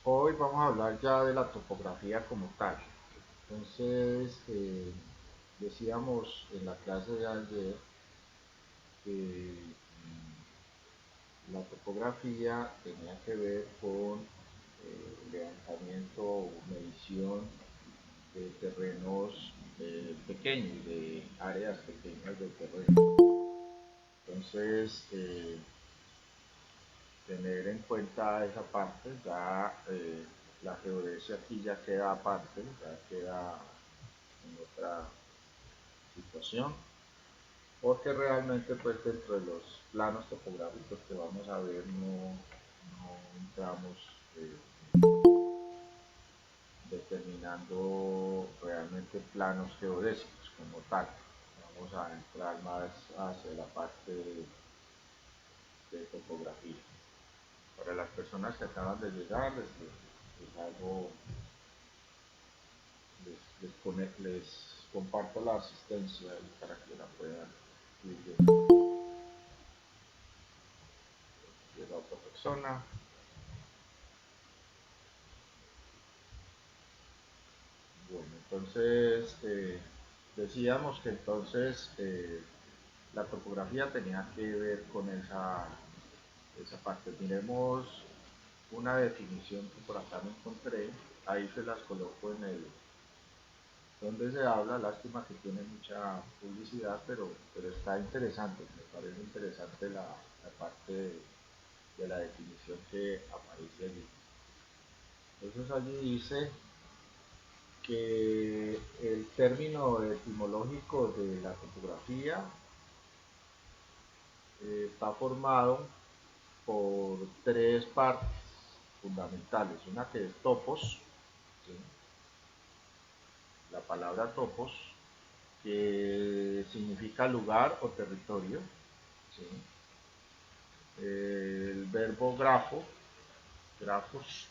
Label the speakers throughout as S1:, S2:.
S1: Hoy vamos a hablar ya de la topografía como tal. Entonces, decíamos en la clase de ayer que la topografía tenía que ver con levantamiento o medición de terrenos pequeños, de áreas pequeñas del terreno. Entonces, tener en cuenta esa parte, ya la geodesia aquí ya queda aparte, ya queda en otra situación, porque realmente pues dentro de los planos topográficos que vamos a ver no entramos eh, determinando realmente planos geodésicos como tal. Vamos a entrar más hacia la parte de topografía. Para las personas que acaban de llegar, les hago, les comparto la asistencia para que la puedan ir viendo. Llega otra persona. Bueno, entonces decíamos que entonces la topografía tenía que ver con esa parte. Miremos una definición que por acá me encontré, ahí se las coloco en el donde se habla, lástima que tiene mucha publicidad, pero está interesante, me parece interesante la parte de la definición que aparece allí. Entonces allí dice que el término etimológico de la topografía está formado por tres partes fundamentales. Una que es topos, ¿sí? La palabra topos, que significa lugar o territorio, ¿sí? El verbo grafo, grafos,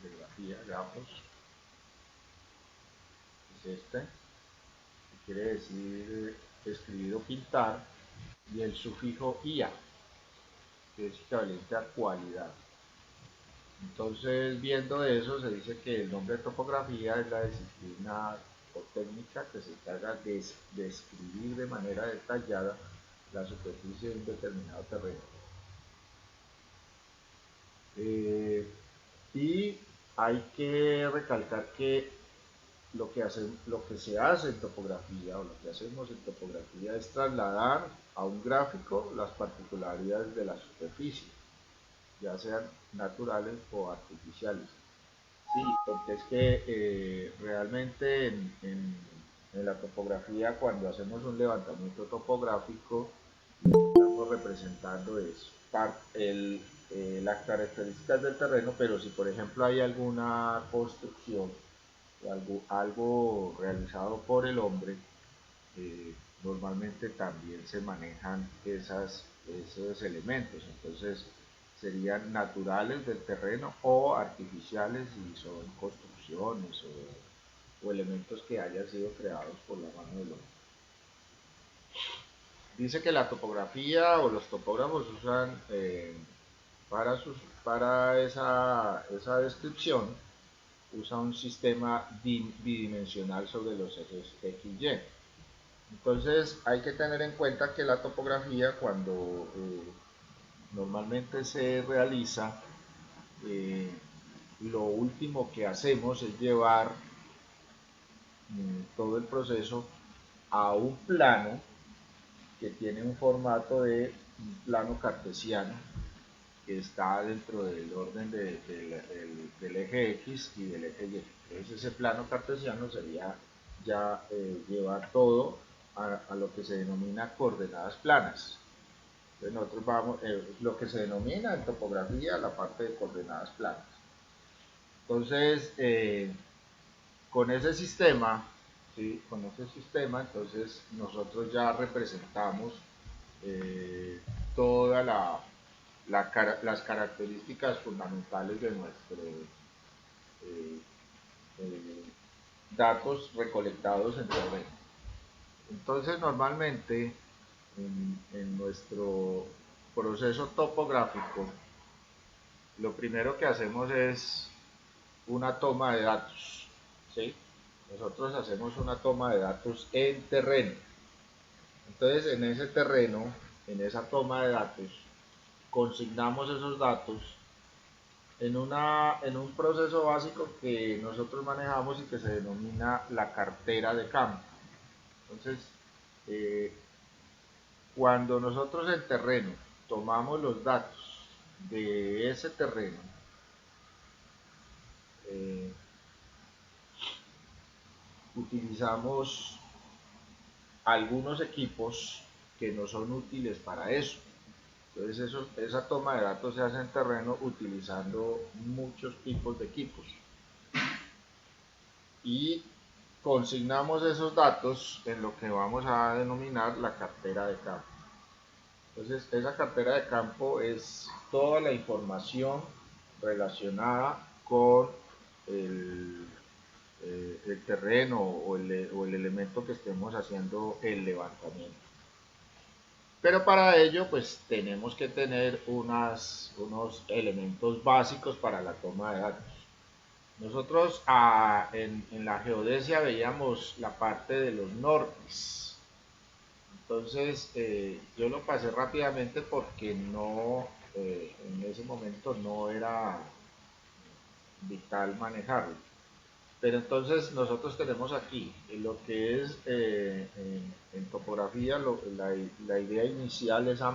S1: de grafía, grafos, es este, que quiere decir escribir o pintar, y el sufijo ia, que es equivalente a cualidad. Entonces, viendo eso, se dice que el nombre de topografía es la disciplina o técnica que se encarga de describir de manera detallada la superficie de un determinado terreno. Eh, y hay que recalcar que lo que se hace en topografía o lo que hacemos en topografía es trasladar a un gráfico las particularidades de la superficie, ya sean naturales o artificiales. Sí, porque es que realmente en la topografía, cuando hacemos un levantamiento topográfico, lo que estamos representando es las características del terreno, pero si por ejemplo hay alguna construcción o algo realizado por el hombre, eh, normalmente también se manejan esos elementos. Entonces serían naturales del terreno o artificiales si son construcciones o elementos que hayan sido creados por la mano del hombre. Dice que la topografía o los topógrafos usan para, sus, para esa descripción, usa un sistema bidimensional sobre los ejes XY. Entonces hay que tener en cuenta que la topografía cuando normalmente se realiza, eh, lo último que hacemos es llevar todo el proceso a un plano que tiene un formato de un plano cartesiano que está dentro del orden del eje X y del eje Y. Entonces ese plano cartesiano sería ya llevar todo a lo que se denomina coordenadas planas. Entonces nosotros vamos, lo que se denomina en topografía la parte de coordenadas planas. Entonces, con ese sistema, ¿sí? Con ese sistema, entonces nosotros ya representamos todas las características fundamentales de nuestros eh, eh, datos recolectados en terreno. Entonces, normalmente en nuestro proceso topográfico, lo primero que hacemos es una toma de datos, ¿sí? Nosotros hacemos una toma de datos en terreno. Entonces, en ese terreno, en esa toma de datos, consignamos esos datos en un proceso básico que nosotros manejamos y que se denomina la cartera de campo. Entonces, eh, cuando nosotros en terreno tomamos los datos de ese terreno, eh, utilizamos algunos equipos que no son útiles para eso. Entonces esa toma de datos se hace en terreno utilizando muchos tipos de equipos. Y consignamos esos datos en lo que vamos a denominar la cartera de campo. Entonces esa cartera de campo es toda la información relacionada con el, el terreno o el elemento que estemos haciendo el levantamiento. Pero para ello, pues tenemos que tener unos elementos básicos para la toma de datos. Nosotros en la geodesia veíamos la parte de los nortes. Entonces, yo lo pasé rápidamente porque no, en ese momento no era vital manejarlo. Pero entonces nosotros tenemos aquí lo que es en topografía, la idea inicial es a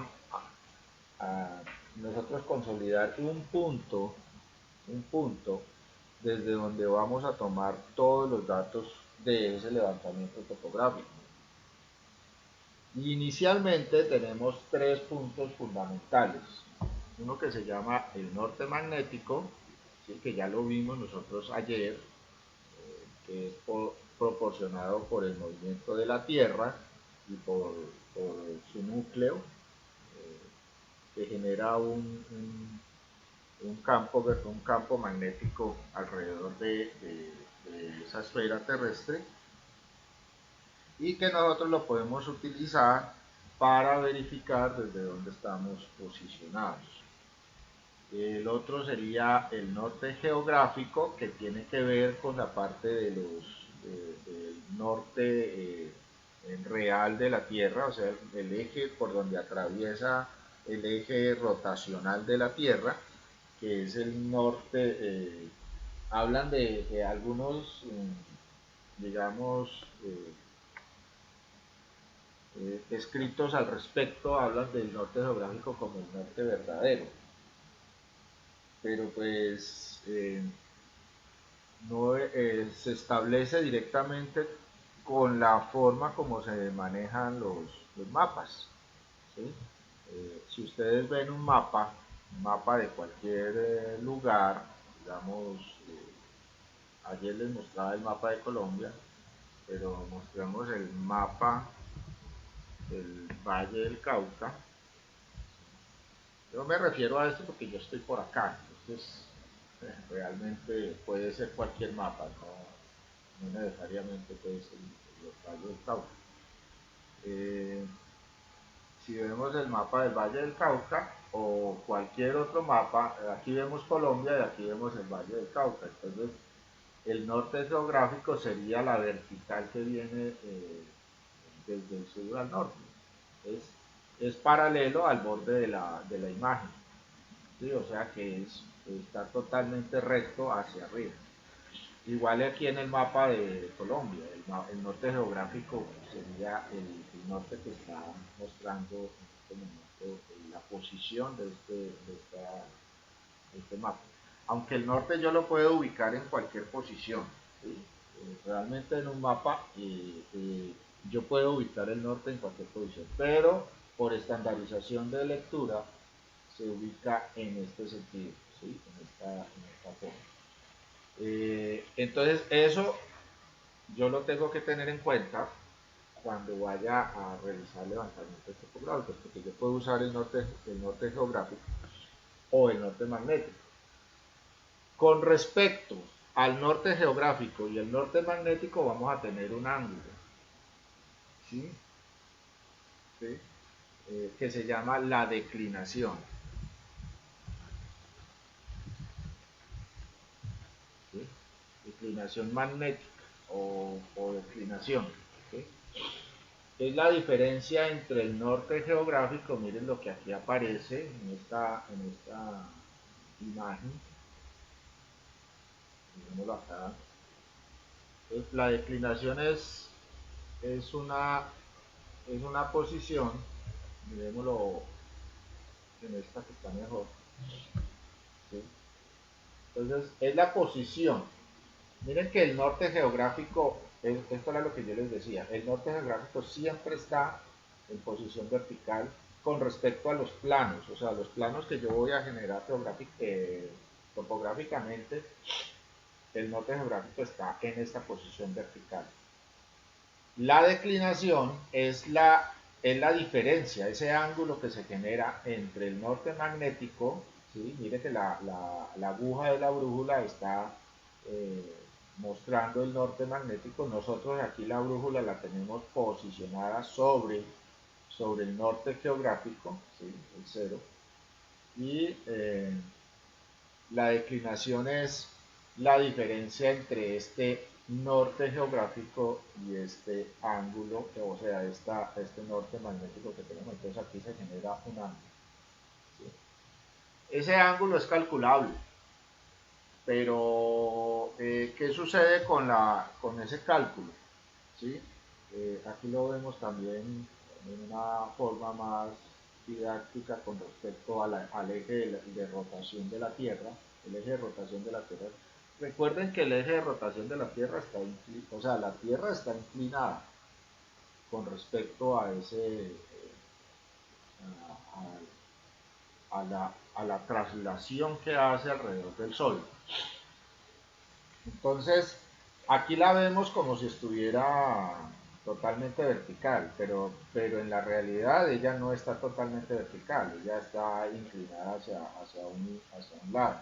S1: nosotros consolidar un punto desde donde vamos a tomar todos los datos de ese levantamiento topográfico. Inicialmente tenemos tres puntos fundamentales. Uno que se llama el norte magnético, ¿sí? Que ya lo vimos nosotros ayer, que es proporcionado por el movimiento de la Tierra y por su núcleo, que genera un campo magnético alrededor de esa esfera terrestre y que nosotros lo podemos utilizar para verificar desde dónde estamos posicionados. El otro sería el norte geográfico, que tiene que ver con la parte del norte real de la Tierra, o sea, el eje por donde atraviesa el eje rotacional de la Tierra, que es el norte. Hablan de algunos, digamos, escritos al respecto, hablan del norte geográfico como el norte verdadero, pero pues no se establece directamente con la forma como se manejan los mapas, ¿sí? Si ustedes ven un mapa de cualquier lugar, digamos, ayer les mostraba el mapa de Colombia, pero mostramos el mapa del Valle del Cauca. Yo me refiero a esto porque yo estoy por acá, entonces realmente puede ser cualquier mapa, no necesariamente puede ser el Valle del Cauca. Si vemos el mapa del Valle del Cauca o cualquier otro mapa, aquí vemos Colombia y aquí vemos el Valle del Cauca. Entonces, el norte geográfico sería la vertical que viene desde el sur al norte. Es paralelo al borde de la imagen, ¿sí? O sea que está totalmente recto hacia arriba. Igual aquí en el mapa de Colombia, el norte geográfico sería el norte que está mostrando en este momento la posición de este mapa. Aunque el norte yo lo puedo ubicar en cualquier posición, ¿sí? Realmente en un mapa yo puedo ubicar el norte en cualquier posición, pero por estandarización de lectura se ubica en este sentido, ¿sí? En esta forma. Entonces eso yo lo tengo que tener en cuenta cuando vaya a realizar levantamientos topográficos, porque yo puedo usar el norte geográfico o el norte magnético. Con respecto al norte geográfico y el norte magnético vamos a tener un ángulo, ¿sí? ¿Sí? Que se llama la declinación. ¿sí? Inclinación magnética o declinación. ¿Sí? Es la diferencia entre el norte geográfico, miren lo que aquí aparece en esta imagen, mirémoslo acá. Entonces, la declinación es una, es una posición, miremoslo en esta que está mejor, ¿sí? Entonces es la posición. Miren que el norte geográfico, esto era lo que yo les decía, el norte geográfico siempre está en posición vertical con respecto a los planos, o sea, los planos que yo voy a generar topográficamente, el norte geográfico está en esta posición vertical. La declinación es la diferencia, ese ángulo que se genera entre el norte magnético, ¿sí? Mire que la aguja de la brújula está eh, mostrando el norte magnético. Nosotros aquí la brújula la tenemos posicionada sobre el norte geográfico, ¿sí? El cero, y la declinación es la diferencia entre este norte geográfico y este ángulo, o sea, este norte magnético que tenemos. Entonces aquí se genera un ángulo, ¿sí? Ese ángulo es calculable, pero ¿qué sucede con ese cálculo? ¿Sí? Aquí lo vemos también en una forma más didáctica con respecto al eje de rotación de la Tierra. El eje de rotación de la Tierra. Recuerden que el eje de rotación de la Tierra está inclinado, o sea, la Tierra está inclinada con respecto a a la traslación que hace alrededor del Sol. Entonces, aquí la vemos como si estuviera totalmente vertical, pero en la realidad ella no está totalmente vertical, ella está inclinada hacia un lado.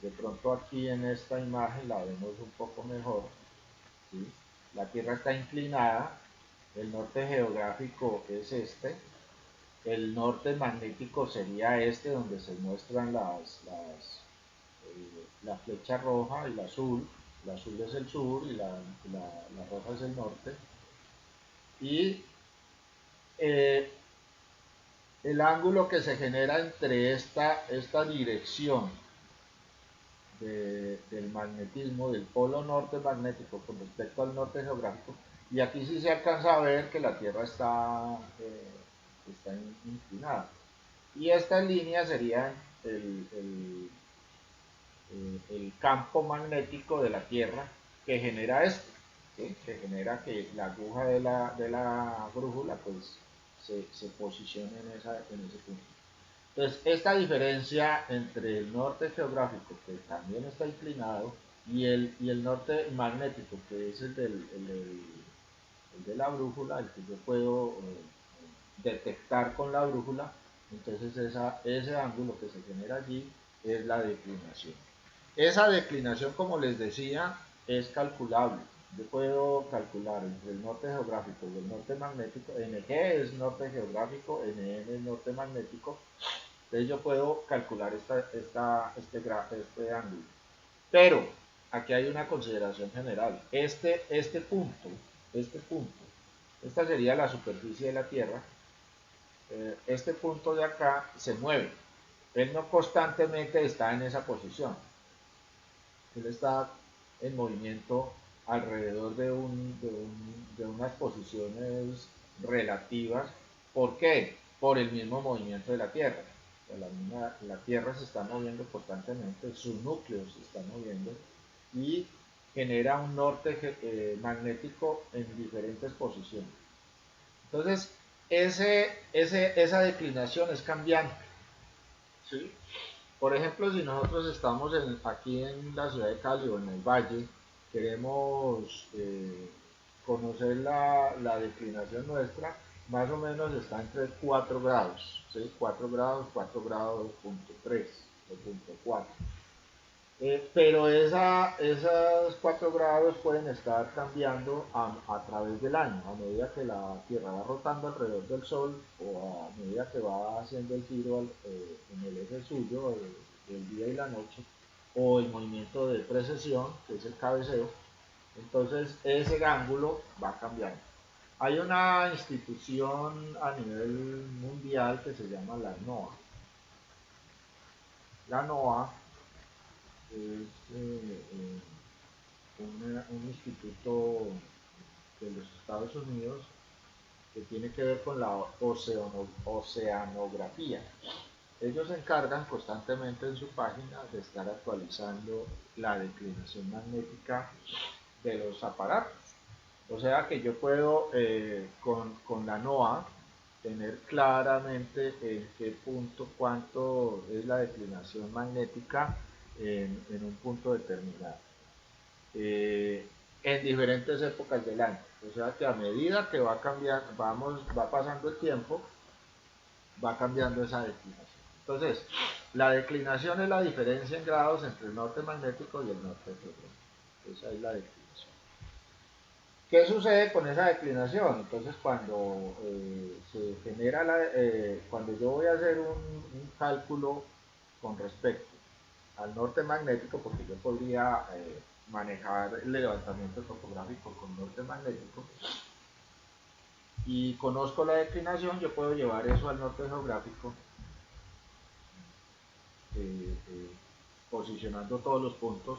S1: De pronto aquí en esta imagen la vemos un poco mejor, ¿sí? La Tierra está inclinada, el norte geográfico es este, el norte magnético sería este, donde se muestran la flecha roja y la azul es el sur y la roja es el norte, y eh, el ángulo que se genera entre esta dirección del magnetismo, del polo norte magnético con respecto al norte geográfico, y aquí sí se alcanza a ver que la Tierra está inclinada. Y esta línea sería el campo magnético de la Tierra que genera esto, ¿sí? Que genera que la aguja de la brújula pues se posicione en ese punto. Entonces, esta diferencia entre el norte geográfico, que también está inclinado, y el norte magnético, que es el de la brújula, el que yo puedo detectar con la brújula, entonces ese ángulo que se genera allí es la declinación. Esa declinación, como les decía, es calculable. Yo puedo calcular entre el norte geográfico y el norte magnético. NG es norte geográfico, NM es norte magnético. Entonces yo puedo calcular este ángulo. Pero aquí hay una consideración general. Este punto, esta sería la superficie de la Tierra. Este punto de acá se mueve. Él no constantemente está en esa posición. Él está en movimiento alrededor de unas posiciones relativas. ¿Por qué? Por el mismo movimiento de la Tierra. La Tierra se está moviendo constantemente, su núcleo se está moviendo y genera un norte magnético en diferentes posiciones. Entonces, esa declinación es cambiante, ¿sí? Por ejemplo, si nosotros estamos aquí en la ciudad de Cali o en el valle, queremos conocer la declinación nuestra, más o menos está entre 4 grados, ¿sí? 4 grados, 4 grados, punto 3 o punto 4. Pero esos 4 grados pueden estar cambiando a través del año, a medida que la Tierra va rotando alrededor del Sol o a medida que va haciendo el giro en el eje suyo del día y la noche. o el movimiento de precesión, que es el cabeceo, entonces ese ángulo va cambiando. Hay una institución a nivel mundial que se llama la NOAA. La NOAA es un instituto de los Estados Unidos que tiene que ver con la oceanografía. Ellos se encargan constantemente en su página de estar actualizando la declinación magnética de los aparatos. O sea que yo puedo con la NOAA tener claramente en qué punto, cuánto es la declinación magnética en un punto determinado, eh, en diferentes épocas del año. O sea que a medida que va cambiando, va pasando el tiempo, va cambiando esa declinación. Entonces, la declinación es la diferencia en grados entre el norte magnético y el norte geográfico. Esa es la declinación. ¿Qué sucede con esa declinación? Entonces, cuando se genera cuando yo voy a hacer un cálculo con respecto al norte magnético, porque yo podría manejar el levantamiento topográfico con norte magnético, y conozco la declinación, yo puedo llevar eso al norte geográfico, eh, posicionando todos los puntos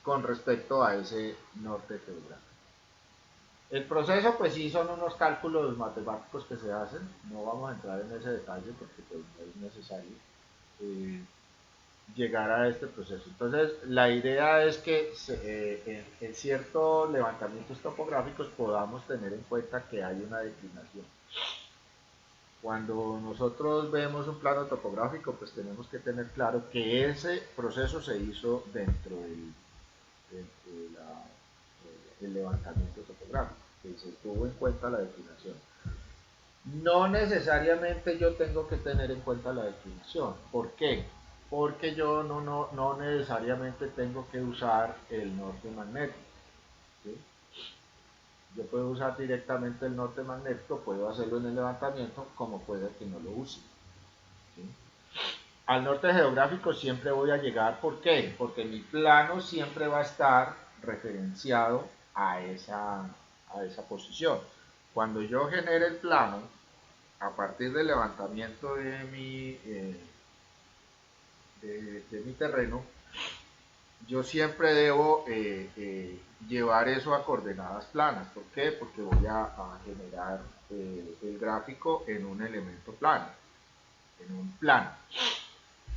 S1: con respecto a ese norte geográfico. El proceso, pues sí, son unos cálculos matemáticos que se hacen, no vamos a entrar en ese detalle porque pues, no es necesario eh, llegar a este proceso. Entonces, la idea es que en ciertos levantamientos topográficos podamos tener en cuenta que hay una declinación. Cuando nosotros vemos un plano topográfico, pues tenemos que tener claro que ese proceso se hizo dentro del levantamiento topográfico, que se tuvo en cuenta la declinación. No necesariamente yo tengo que tener en cuenta la declinación. ¿Por qué? Porque yo no necesariamente tengo que usar el norte magnético. ¿Sí? Yo puedo usar directamente el norte magnético, puedo hacerlo en el levantamiento, como puede que no lo use. ¿Sí? Al norte geográfico siempre voy a llegar, ¿por qué? Porque mi plano siempre va a estar referenciado a esa posición. Cuando yo genere el plano, a partir del levantamiento de mi terreno, yo siempre debo llevar eso a coordenadas planas. ¿Por qué? Porque voy a generar el gráfico en un elemento plano, en un plano.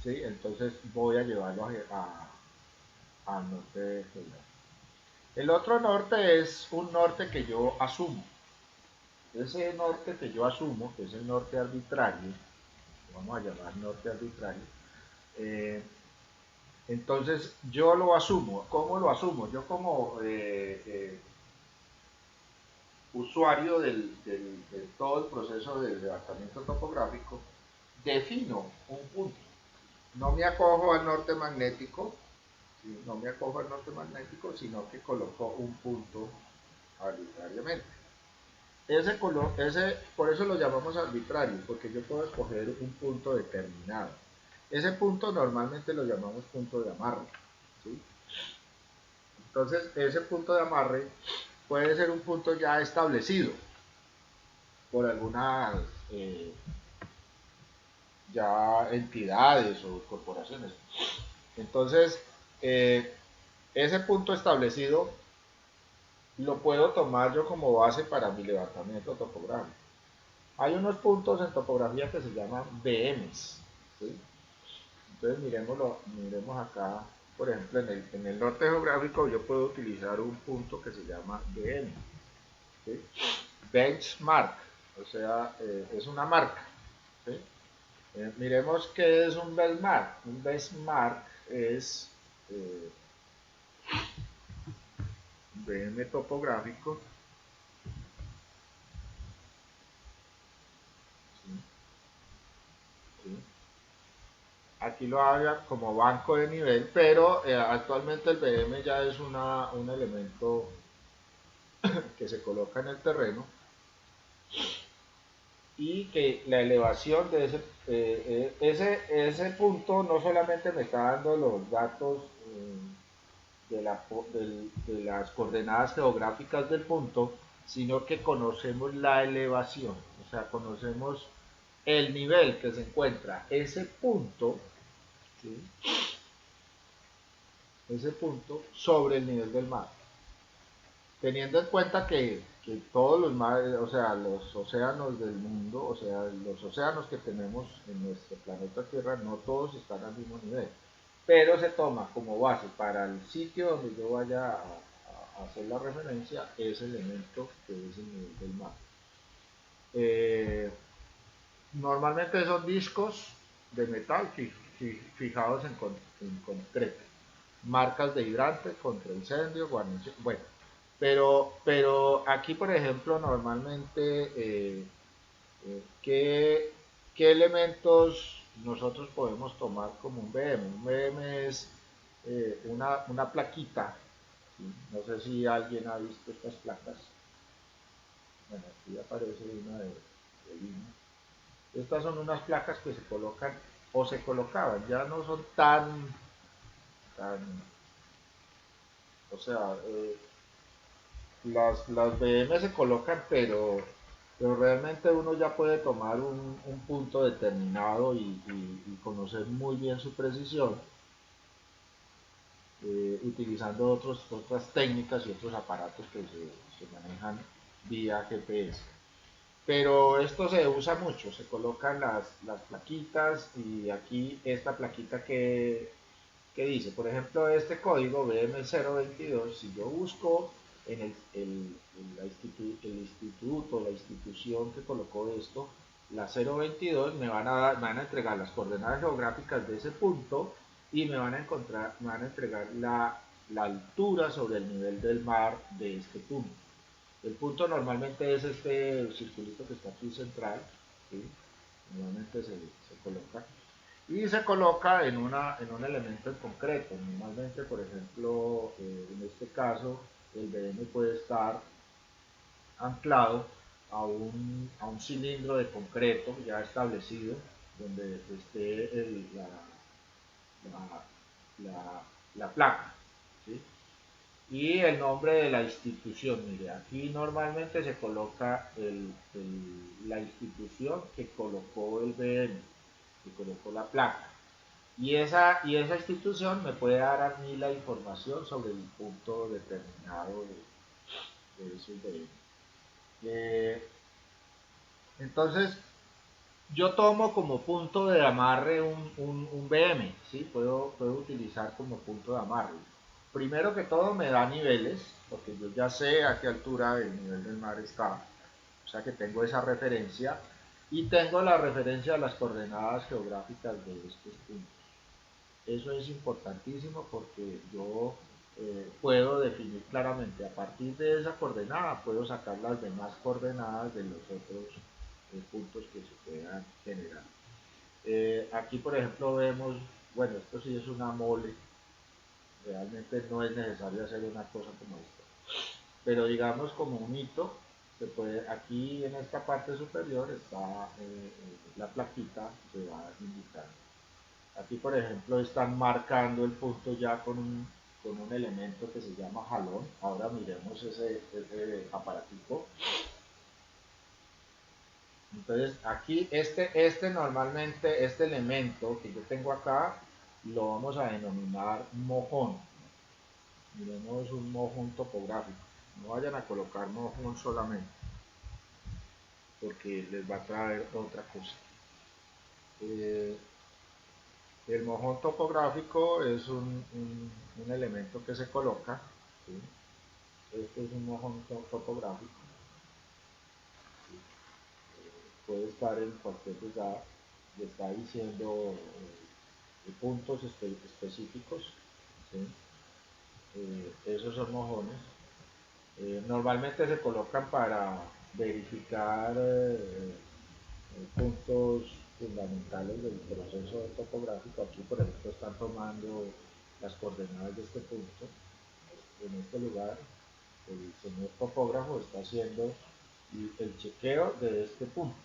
S1: ¿Sí? Entonces voy a llevarlo al norte geográfico. El otro norte es un norte que yo asumo. Ese norte que yo asumo, que es el norte arbitrario, vamos a llamar norte arbitrario, eh, entonces yo lo asumo. ¿Cómo lo asumo? Yo como usuario de todo el proceso de levantamiento topográfico, defino un punto. No me acojo al norte magnético, ¿sí? No me acojo al norte magnético, sino que coloco un punto arbitrariamente. Por eso lo llamamos arbitrario, porque yo puedo escoger un punto determinado. Ese punto normalmente lo llamamos punto de amarre. ¿Sí? Entonces, ese punto de amarre puede ser un punto ya establecido por algunas eh, ya entidades o corporaciones. Entonces, eh, ese punto establecido lo puedo tomar yo como base para mi levantamiento topográfico. Hay unos puntos en topografía que se llaman BMs. ¿Sí? Entonces miremos acá, por ejemplo, en el norte geográfico yo puedo utilizar un punto que se llama BM. ¿Sí? Benchmark, o sea, es una marca. ¿Sí? Miremos qué es un benchmark. Un benchmark es eh, BM topográfico. ¿Sí? ¿Sí? Aquí lo haga como banco de nivel, pero actualmente el BM ya es un elemento que se coloca en el terreno y que la elevación de ese punto no solamente me está dando los datos de las coordenadas geográficas del punto, sino que conocemos la elevación, o sea, conocemos el nivel que se encuentra ese punto, ¿sí? Ese punto sobre el nivel del mar. Teniendo en cuenta que todos los mares, o sea, los océanos del mundo, o sea, los océanos que tenemos en nuestro planeta Tierra, no todos están al mismo nivel, pero se toma como base para el sitio donde yo vaya a hacer la referencia ese elemento que es el nivel del mar. Eh, Normalmente son discos de metal fijados en concreto, marcas de hidrante contra incendio, guarnición, bueno, pero aquí por ejemplo normalmente ¿qué elementos nosotros podemos tomar como un BM? Un BM es una plaquita, ¿sí? No sé si alguien ha visto estas placas. Bueno, aquí aparece una de línea. Estas son unas placas que se colocan o se colocaban, ya no son tan o sea, las BM se colocan, pero realmente uno ya puede tomar un punto determinado y conocer muy bien su precisión utilizando otras técnicas y otros aparatos que se manejan vía GPS. Pero esto se usa mucho, se colocan las plaquitas y aquí esta plaquita que dice, por ejemplo, este código BM022, si yo busco en el instituto, la institución que colocó esto, la 022, me van a entregar las coordenadas geográficas de ese punto y me van a entregar la altura sobre el nivel del mar de este punto. El punto normalmente es este circulito que está aquí central, ¿sí? Normalmente se coloca y se coloca en un elemento en concreto. Normalmente, por ejemplo, en este caso, el BM puede estar anclado a un cilindro de concreto ya establecido, donde esté la, la placa, ¿sí? Y el nombre de la institución. Mire, aquí normalmente se coloca la institución que colocó el BM, que colocó la placa. Y esa institución me puede dar a mí la información sobre el punto determinado de ese BM. Entonces, yo tomo como punto de amarre un BM, ¿sí? Puedo utilizar como punto de amarre. Primero que todo me da niveles, porque yo ya sé a qué altura el nivel del mar está, o sea que tengo esa referencia, y tengo la referencia de las coordenadas geográficas de estos puntos. Eso es importantísimo porque yo puedo definir claramente a partir de esa coordenada, puedo sacar las demás coordenadas de los otros puntos que se puedan generar. Aquí, por ejemplo, vemos, bueno, esto sí es una mole, realmente no es necesario hacer una cosa como esta, pero digamos como un hito, se puede, aquí en esta parte superior está la plaquita que va indicando. Aquí, por ejemplo, están marcando el punto ya con un elemento que se llama jalón. Ahora miremos ese aparatico. Entonces, aquí normalmente, este elemento que yo tengo acá, lo vamos a denominar mojón. Miremos un mojón topográfico. No vayan a colocar mojón solamente, porque les va a traer otra cosa. Eh, El mojón topográfico es un elemento que se coloca, ¿sí? Este es un mojón topográfico, ¿sí? Puede estar en cualquier lugar, le está diciendo puntos específicos, ¿sí? Esos son mojones. Normalmente se colocan para verificar puntos fundamentales del proceso topográfico. Aquí, por ejemplo, están tomando las coordenadas de este punto. En este lugar, el señor topógrafo está haciendo el chequeo de este punto.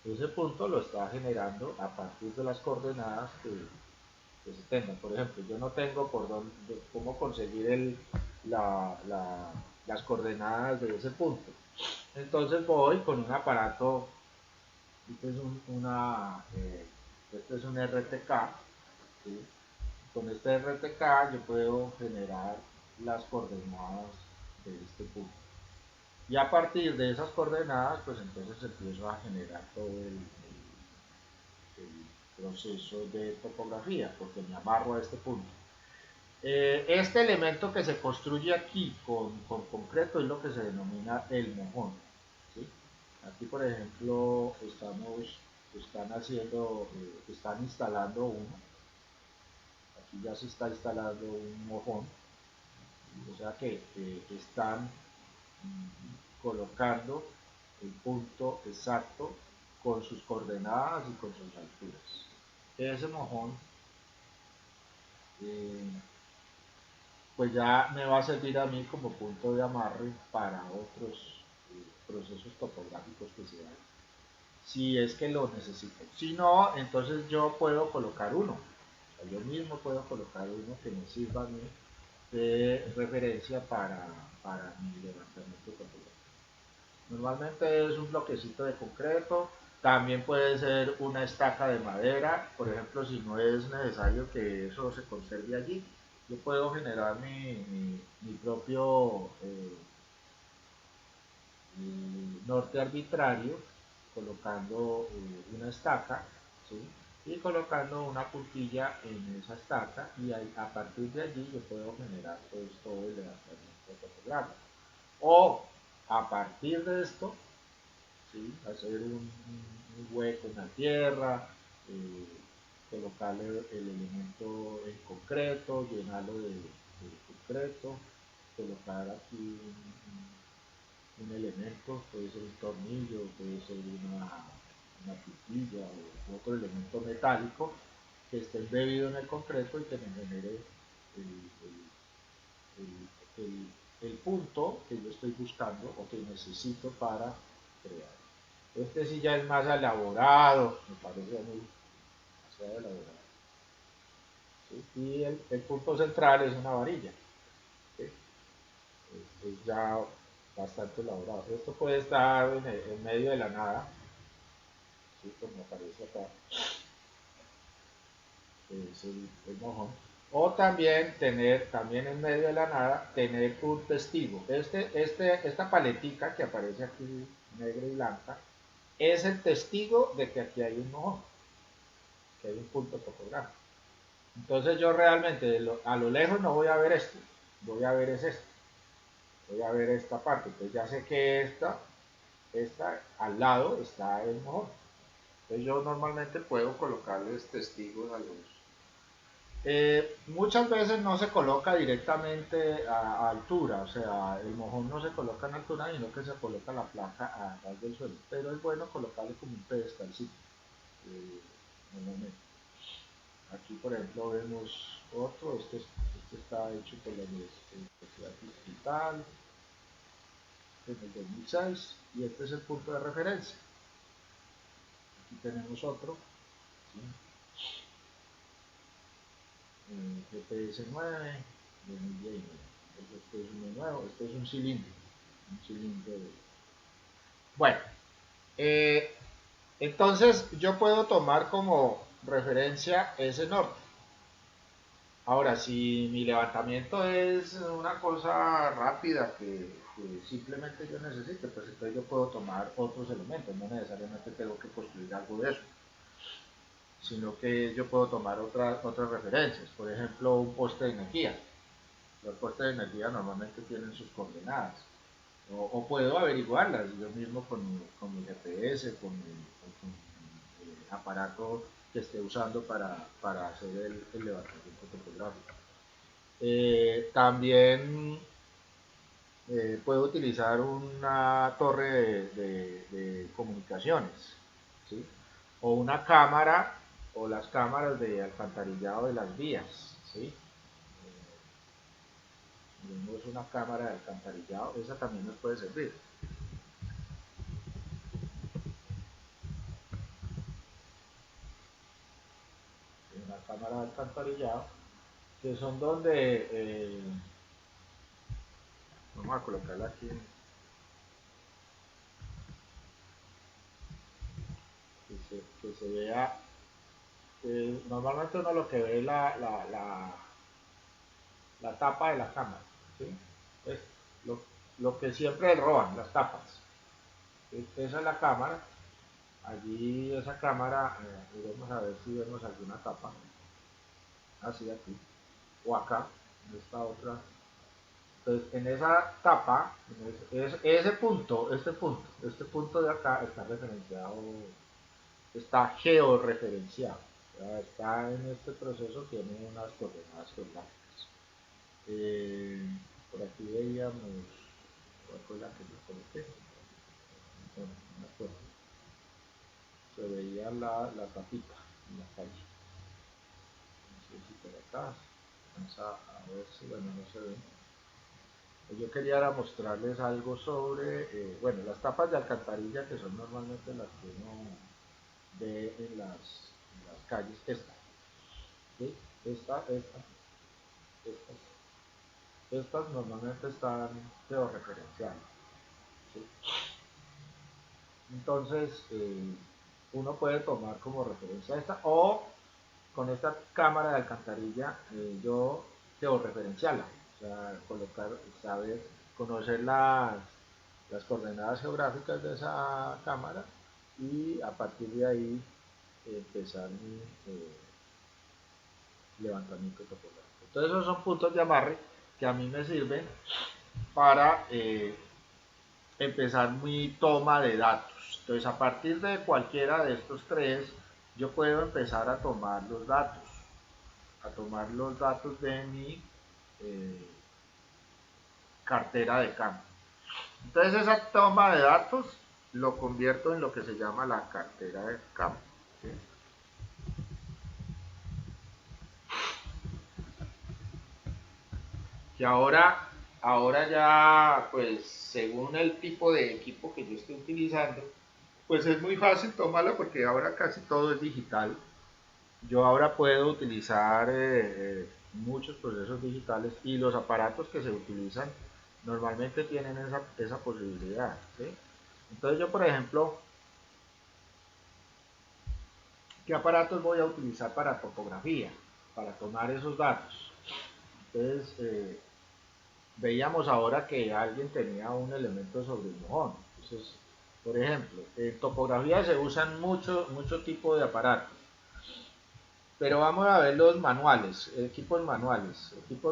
S1: Ese punto lo está generando a partir de las coordenadas que que se tengan. Por ejemplo, yo no tengo por dónde, cómo conseguir las coordenadas de ese punto. Entonces voy con un aparato, este es este es un RTK, ¿sí? Con este RTK yo puedo generar las coordenadas de este punto. Y a partir de esas coordenadas, pues entonces empiezo a generar todo el proceso de topografía, porque me amarro a este punto. Este elemento que se construye aquí con concreto es lo que se denomina el mojón, ¿sí? Aquí, por ejemplo, están instalando uno. Aquí ya se está instalando un mojón, o sea que están colocando el punto exacto con sus coordenadas y con sus alturas. Ese mojón eh, pues ya me va a servir a mí como punto de amarre para otros procesos topográficos que se dan, si es que lo necesito. Si no, entonces yo puedo colocar uno, o sea, yo mismo puedo colocar uno que me sirva a mí de referencia para mi levantamiento topográfico. Normalmente es un bloquecito de concreto, también puede ser una estaca de madera, por ejemplo, si no es necesario que eso se conserve allí, yo puedo generar mi propio norte arbitrario colocando una estaca, ¿sí? Y colocando una puntilla en esa estaca y a partir de allí yo puedo generar pues, todo el levantamiento topográfico. O a partir de esto, ¿sí? Hacer un hueco en la tierra, eh, colocarle el elemento en concreto, llenarlo de concreto, colocar aquí un elemento, puede ser un tornillo, puede ser una puntilla o otro elemento metálico que esté embebido en el concreto y que me genere el, el, el punto que yo estoy buscando o que necesito para crear. Este sí ya es más elaborado, me parece muy demasiado elaborado. ¿Sí? Y el punto central es una varilla. ¿Sí? Es ya bastante elaborado. Esto puede estar en medio de la nada, ¿sí? Como aparece acá, es el mojón. O también también en medio de la nada, tener un testigo. Esta paletica que aparece aquí, negra y blanca, es el testigo de que aquí hay un mojón, que hay un punto topográfico. Entonces yo realmente a lo lejos no voy a ver esto, voy a ver es esto, voy a ver esta parte. Entonces ya sé que esta al lado está el mojón. Entonces yo normalmente puedo colocarles testigos a los... muchas veces no se coloca directamente a altura, o sea, el mojón no se coloca en altura, sino que se coloca la placa a ras del suelo, pero es bueno colocarle como un pedestalcito, normalmente. Aquí, por ejemplo, vemos otro, este está hecho por la Universidad Digital en el 2006 y este es el punto de referencia. Aquí tenemos otro, ¿sí? GPS 9, 2019. Este es uno nuevo, este es un cilindro. Un cilindro de... Bueno, eh, entonces yo puedo tomar como referencia ese norte. Ahora, si mi levantamiento es una cosa rápida que simplemente yo necesito, pues entonces yo puedo tomar otros elementos, no necesariamente tengo que construir algo de eso, sino que yo puedo tomar otras referencias, por ejemplo, un poste de energía. Los postes de energía normalmente tienen sus coordenadas, o puedo averiguarlas yo mismo con mi GPS, con el aparato que esté usando para hacer el levantamiento topográfico. También puedo utilizar una torre de comunicaciones, ¿sí? O una cámara, o las cámaras de alcantarillado de las vías, ¿sí? Tenemos una cámara de alcantarillado, esa también nos puede servir. Una cámara de alcantarillado, que son donde, vamos a colocarla aquí, que se vea, normalmente uno lo que ve es la tapa de la cámara, ¿sí? Es lo, lo que siempre roban, las tapas. Esa es la cámara, allí esa cámara, vamos a ver si vemos alguna tapa, así aquí, o acá, en esta otra. Entonces, en esa tapa, ese punto, este punto de acá está referenciado, está georreferenciado. Está en este proceso, tiene unas coordenadas geográficas. Eh, por aquí veíamos, ¿cuál fue la que yo coloqué? Bueno, no me acuerdo. Se veía la tapita en la calle. No sé si por acá, vamos a ver si, bueno, no se ve. Yo quería era mostrarles algo sobre, bueno, las tapas de alcantarilla, que son normalmente las que uno ve en las calles. ¿Sí? Estas, estas normalmente están georreferenciadas. ¿Sí? Entonces, uno puede tomar como referencia esta, o con esta cámara de alcantarilla, yo georreferenciarla, o sea, colocar, saber, conocer las coordenadas geográficas de esa cámara y a partir de ahí empezar mi levantamiento topográfico. Entonces esos son puntos de amarre que a mí me sirven para empezar mi toma de datos. Entonces a partir de cualquiera de estos tres yo puedo empezar a tomar los datos de mi eh, cartera de campo. Entonces esa toma de datos lo convierto en lo que se llama la cartera de campo. ¿Sí? Que ahora ya, pues según el tipo de equipo que yo esté utilizando, pues es muy fácil tomarla porque ahora casi todo es digital. Yo ahora puedo utilizar muchos procesos digitales y los aparatos que se utilizan normalmente tienen esa posibilidad. ¿Sí? Entonces yo, por ejemplo, ¿qué aparatos voy a utilizar para topografía? Para tomar esos datos. Entonces, veíamos ahora que alguien tenía un elemento sobre el mojón. Entonces, por ejemplo, en topografía se usan mucho tipo de aparatos. Pero vamos a ver los manuales, equipos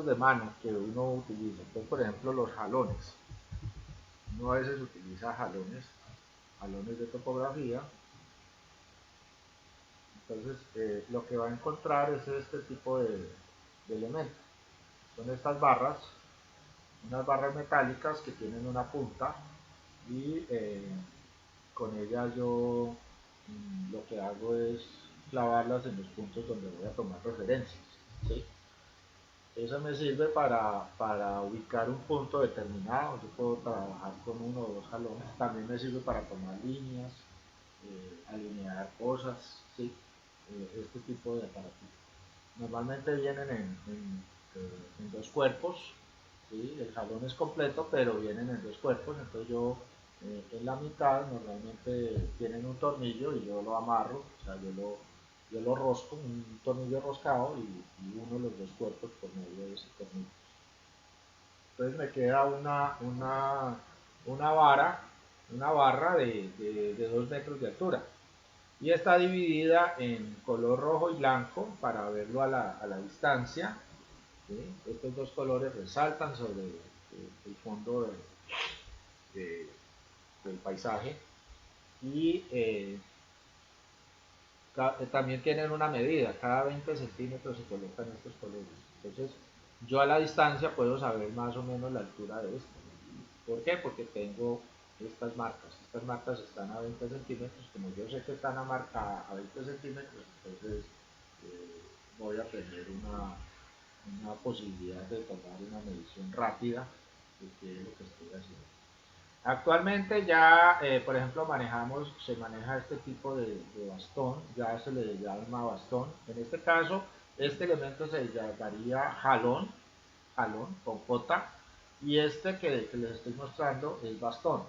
S1: de mano que uno utiliza. Entonces, por ejemplo, los jalones. Uno a veces utiliza jalones de topografía. Entonces, lo que va a encontrar es este tipo de elementos. Son estas barras, unas barras metálicas que tienen una punta y con ellas yo lo que hago es clavarlas en los puntos donde voy a tomar referencias. ¿Sí? Eso me sirve para ubicar un punto determinado. Yo puedo trabajar con uno o dos jalones. También me sirve para tomar líneas, alinear cosas, ¿sí? Este tipo de aparatos. Normalmente vienen en dos cuerpos, ¿sí? El jalón es completo, pero vienen en dos cuerpos. Entonces yo en la mitad normalmente tienen un tornillo y yo lo amarro, o sea, yo lo rosco, un tornillo roscado y uno de los dos cuerpos por medio de ese tornillo. Entonces me queda una vara, una barra de 2 metros de altura y está dividida en color rojo y blanco para verlo a la distancia. ¿Sí? Estos dos colores resaltan sobre el fondo de, del paisaje y también tienen una medida, cada 20 centímetros se colocan estos colores. Entonces, yo a la distancia puedo saber más o menos la altura de esto. ¿Por qué? Porque tengo estas marcas. Estas marcas están a 20 centímetros. Como yo sé que están a 20 centímetros, entonces voy a tener una posibilidad de tomar una medición rápida de qué es lo que estoy haciendo. Actualmente ya, por ejemplo, se maneja este tipo de bastón, ya se le llama bastón. En este caso, Este elemento se llamaría jalón, con J, y este que les estoy mostrando es bastón.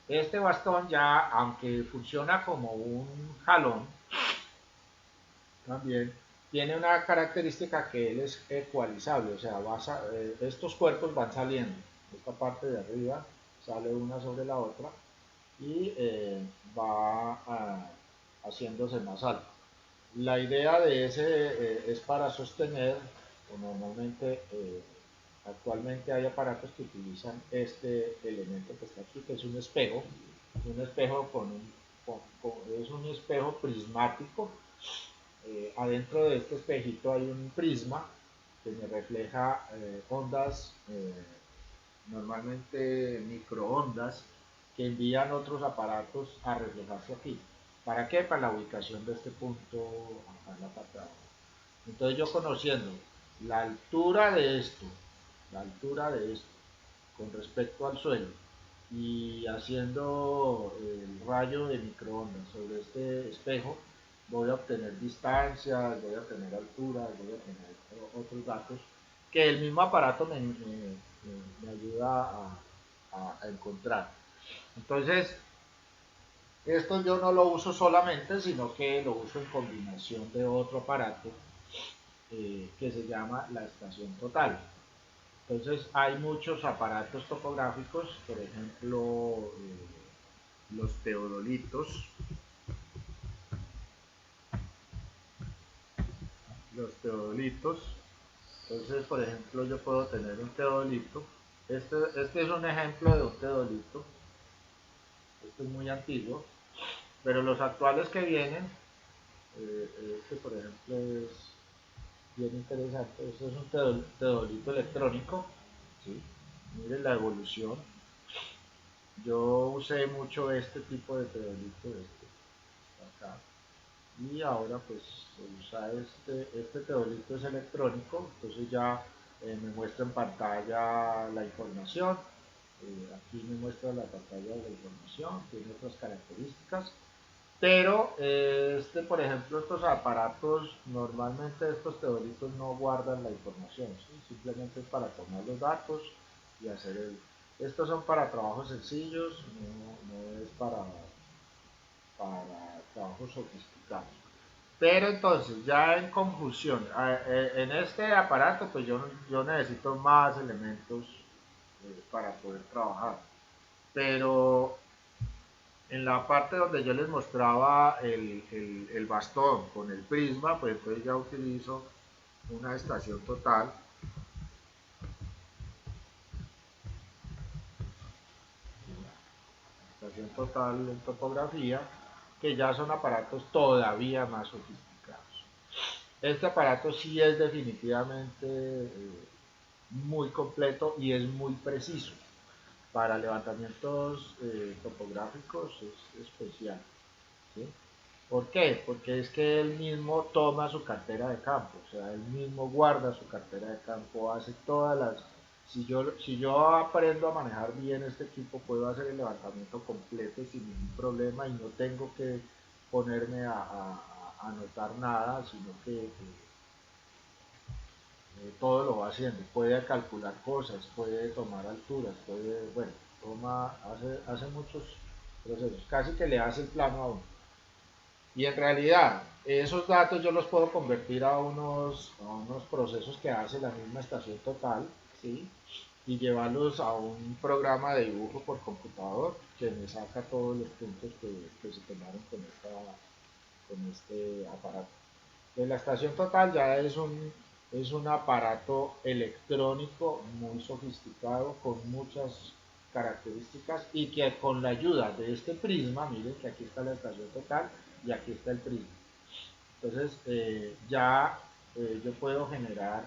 S1: Este bastón ya, aunque funciona como un jalón, también tiene una característica que él es ecualizable, o sea, estos cuerpos van saliendo, esta parte de arriba sale una sobre la otra y va haciéndose más alto. La idea de ese es para sostener, o normalmente actualmente hay aparatos que utilizan este elemento que está aquí, que es un espejo es un espejo prismático. Adentro de este espejito hay un prisma que me refleja ondas, normalmente microondas, que envían otros aparatos a reflejarse aquí. ¿Para qué? Para la ubicación de este punto acá en la parte de abajo. Entonces yo conociendo la altura de esto, la altura de esto con respecto al suelo y haciendo el rayo de microondas sobre este espejo, voy a obtener distancias, voy a obtener alturas, voy a obtener otros datos que el mismo aparato me ayuda a encontrar. Entonces, esto yo no lo uso solamente, sino que lo uso en combinación de otro aparato que se llama la estación total. Entonces hay muchos aparatos topográficos, por ejemplo, los teodolitos. Los teodolitos. Entonces, por ejemplo, yo puedo tener un teodolito. Este es un ejemplo de un teodolito. Este es muy antiguo. Pero los actuales que vienen, este por ejemplo es bien interesante. Este es un teodolito electrónico. ¿Sí? Miren la evolución. Yo usé mucho este tipo de teodolito, acá. Y ahora pues se usa este teodolito es electrónico, entonces ya me muestra en pantalla la información. Aquí me muestra la pantalla de la información, tiene otras características. Pero por ejemplo, estos aparatos, normalmente estos teodolitos no guardan la información, ¿sí? Simplemente es para tomar los datos y hacer estos son para trabajos sencillos, no es para trabajos sofisticados. Pero entonces, ya en conclusión, en este aparato, pues yo necesito más elementos para poder trabajar. Pero en la parte donde yo les mostraba el bastón con el prisma, pues entonces ya utilizo una estación total. Estación total en topografía, que ya son aparatos todavía más sofisticados. Este aparato sí es definitivamente muy completo y es muy preciso. Para levantamientos topográficos es especial. ¿Sí? ¿Por qué? Porque es que él mismo toma su cartera de campo, o sea, él mismo guarda su cartera de campo, hace todas las... Si yo aprendo a manejar bien este equipo, puedo hacer el levantamiento completo sin ningún problema y no tengo que ponerme a anotar nada, sino que todo lo va haciendo. Puede calcular cosas, puede tomar alturas, bueno, hace muchos procesos, casi que le hace el plano a uno. Y en realidad, esos datos yo los puedo convertir a unos procesos que hace la misma estación total, ¿sí? Y llevarlos a un programa de dibujo por computador que me saca todos los puntos que se tomaron con este aparato. Pues la estación total ya es un aparato electrónico muy sofisticado con muchas características y que con la ayuda de este prisma, miren que aquí está la estación total y aquí está el prisma. Entonces ya yo puedo generar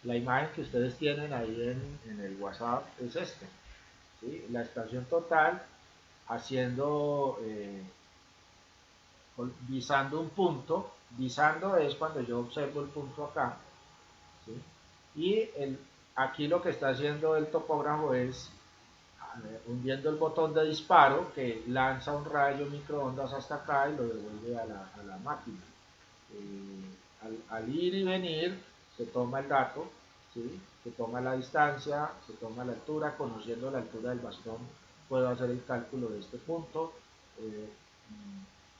S1: la imagen que ustedes tienen ahí en el WhatsApp es ¿sí? La estación total haciendo visando un punto, visando es cuando yo observo el punto acá, ¿sí? Y aquí lo que está haciendo el topógrafo es hundiendo el botón de disparo que lanza un rayo microondas hasta acá y lo devuelve a la máquina. Al ir y venir se toma el dato, ¿sí? Se toma la distancia, se toma la altura, conociendo la altura del bastón puedo hacer el cálculo de este punto. Eh,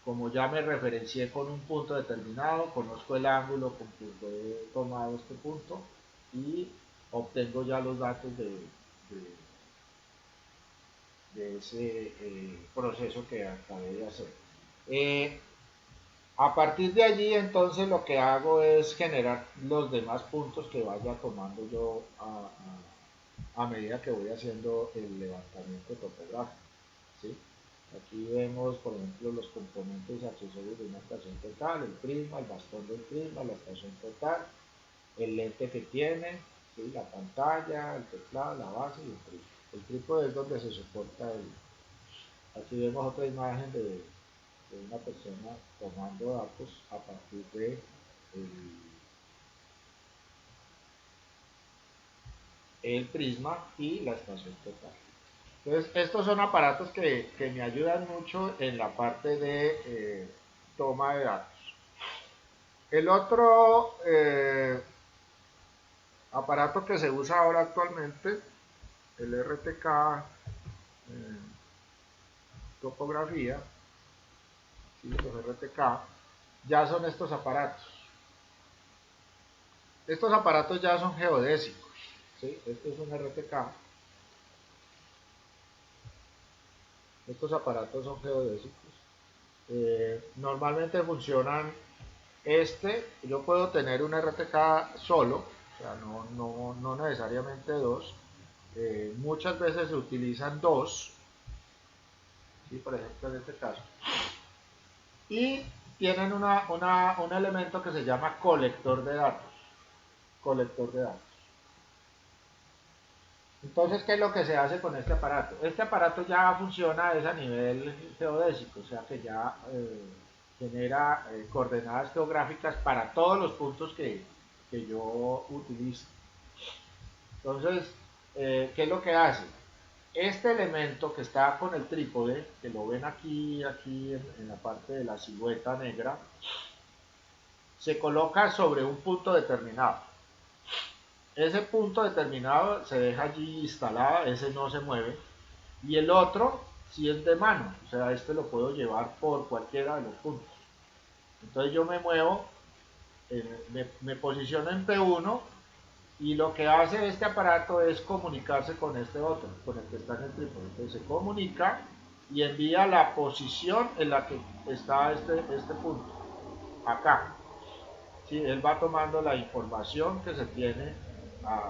S1: como ya me referencié con un punto determinado, conozco el ángulo con que he tomado este punto y obtengo ya los datos de ese proceso que acabé de hacer. Eh, a partir de allí, entonces, lo que hago es generar los demás puntos que vaya tomando yo a medida que voy haciendo el levantamiento topográfico, ¿sí? Aquí vemos, por ejemplo, los componentes accesorios de una estación total, el prisma, el bastón del prisma, la estación total, el lente que tiene, ¿sí? La pantalla, el teclado, la base y el trípode. El trípode es donde se soporta el... Aquí vemos otra imagen de una persona tomando datos a partir de el prisma y la estación total. Entonces, estos son aparatos que me ayudan mucho en la parte de toma de datos. El otro aparato que se usa ahora actualmente, el RTK topografía, ¿sí? Los RTK, ya son estos aparatos. Estos aparatos ya son geodésicos, ¿sí? Este es un RTK. Estos aparatos son geodésicos. Normalmente funcionan yo puedo tener un RTK solo, o sea, no necesariamente dos. Muchas veces se utilizan dos, ¿sí? Por ejemplo en este caso. Y tienen un elemento que se llama colector de datos. Colector de datos. Entonces, ¿qué es lo que se hace con este aparato? Este aparato ya funciona a nivel geodésico, o sea que ya genera coordenadas geográficas para todos los puntos que yo utilizo. Entonces, ¿qué es lo que hace? Este elemento que está con el trípode, que lo ven aquí en la parte de la silueta negra, se coloca sobre un punto determinado. Ese punto determinado se deja allí instalado, ese no se mueve. Y el otro si es de mano, o sea, este lo puedo llevar por cualquiera de los puntos. Entonces yo me muevo, me posiciono en P1 y lo que hace este aparato es comunicarse con este otro, con el que está en el trípode. Entonces se comunica y envía la posición en la que está este punto, acá. ¿Sí? Él va tomando la información que se tiene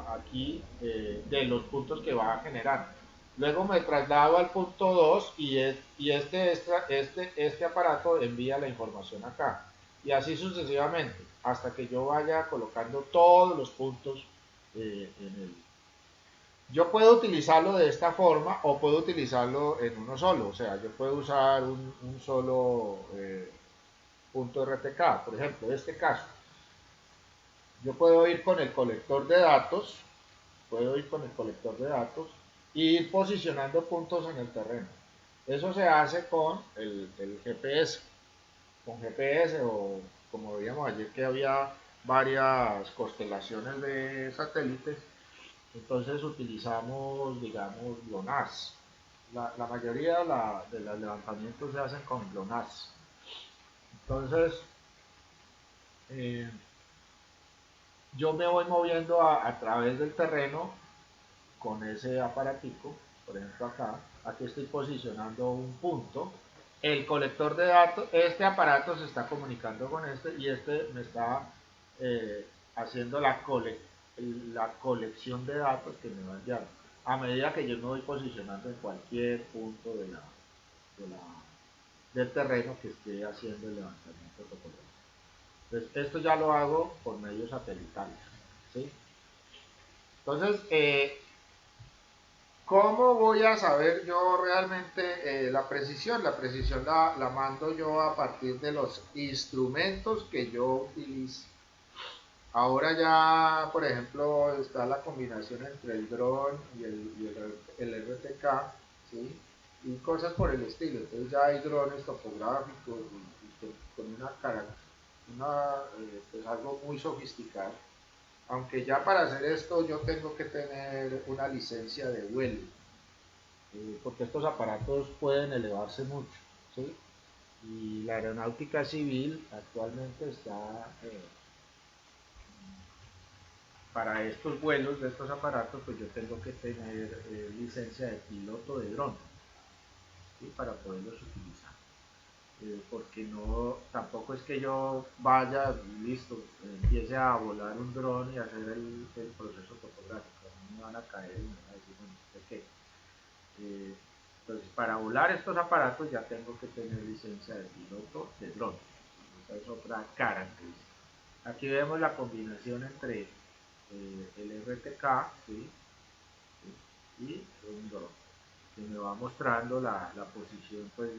S1: aquí de los puntos que va a generar. Luego me traslado al punto 2 y este aparato envía la información acá. Y así sucesivamente, hasta que yo vaya colocando todos los puntos en el... Yo puedo utilizarlo de esta forma o puedo utilizarlo en uno solo. O sea, yo puedo usar un solo punto RTK. Por ejemplo, en este caso, yo puedo ir con el colector de datos, y ir posicionando puntos en el terreno. Eso se hace con el GPS, con GPS o como veíamos ayer que había varias constelaciones de satélites, entonces utilizamos, digamos, GLONASS. La mayoría de los levantamientos se hacen con GLONASS. Entonces, eh, yo me voy moviendo a través del terreno con ese aparatico, por ejemplo acá, aquí estoy posicionando un punto, el colector de datos, este aparato se está comunicando con este y este me está haciendo la colección de datos que me va a enviar a medida que yo me voy posicionando en cualquier punto de la, del terreno que esté haciendo el levantamiento topográfico. Entonces, esto ya lo hago por medios satelitales, ¿sí? Entonces, ¿cómo voy a saber yo realmente la precisión? La precisión la mando yo a partir de los instrumentos que yo utilizo. Ahora ya, por ejemplo, está la combinación entre el dron y el RTK, ¿sí? Y cosas por el estilo. Entonces ya hay drones topográficos y con una es algo muy sofisticado. Aunque ya para hacer esto yo tengo que tener una licencia de vuelo, porque estos aparatos pueden elevarse mucho, ¿sí? Y la aeronáutica civil actualmente está, para estos vuelos de estos aparatos, pues yo tengo que tener licencia de piloto de dron, ¿sí? Para poderlos utilizar. Porque no, tampoco es que yo vaya, listo, empiece a volar un dron y hacer el proceso fotográfico. A mí me van a caer y me van a decir, bueno, ¿de qué? Entonces, para volar estos aparatos ya tengo que tener licencia de piloto de dron. Esa es otra característica. Aquí vemos la combinación entre el RTK, ¿sí? Y un dron, que me va mostrando la posición pues,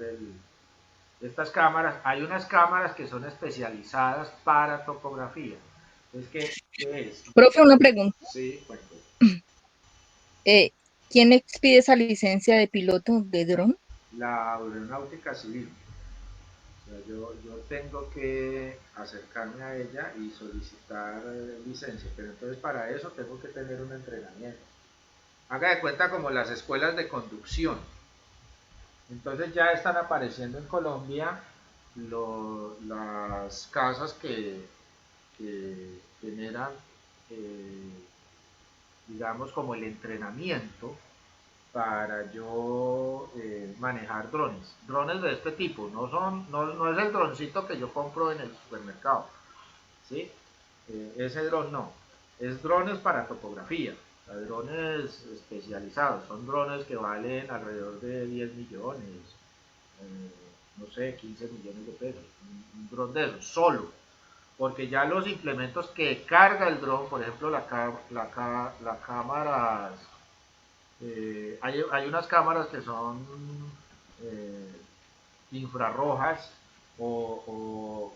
S1: estas cámaras. Hay unas cámaras que son especializadas para topografía. Entonces, ¿qué es?
S2: Profe, una pregunta.
S1: Sí, bueno,
S2: Eh, ¿Quién expide esa licencia de piloto de dron?
S1: la aeronáutica civil. O sea, yo tengo que acercarme a ella y solicitar licencia, pero entonces para eso tengo que tener un entrenamiento. Haga de cuenta como las escuelas de conducción. Entonces ya están apareciendo en Colombia las casas que generan, eh, digamos, como el entrenamiento para yo manejar drones. Drones de este tipo, no es el droncito que yo compro en el supermercado, ¿sí? Ese dron no, es drones para topografía, o sea, drones especializados, son drones que valen alrededor de 10 millones, no sé, 15 millones de pesos, un dron de esos, solo, porque ya los implementos que carga el dron, por ejemplo, la cámara, hay unas cámaras que son eh, infrarrojas o,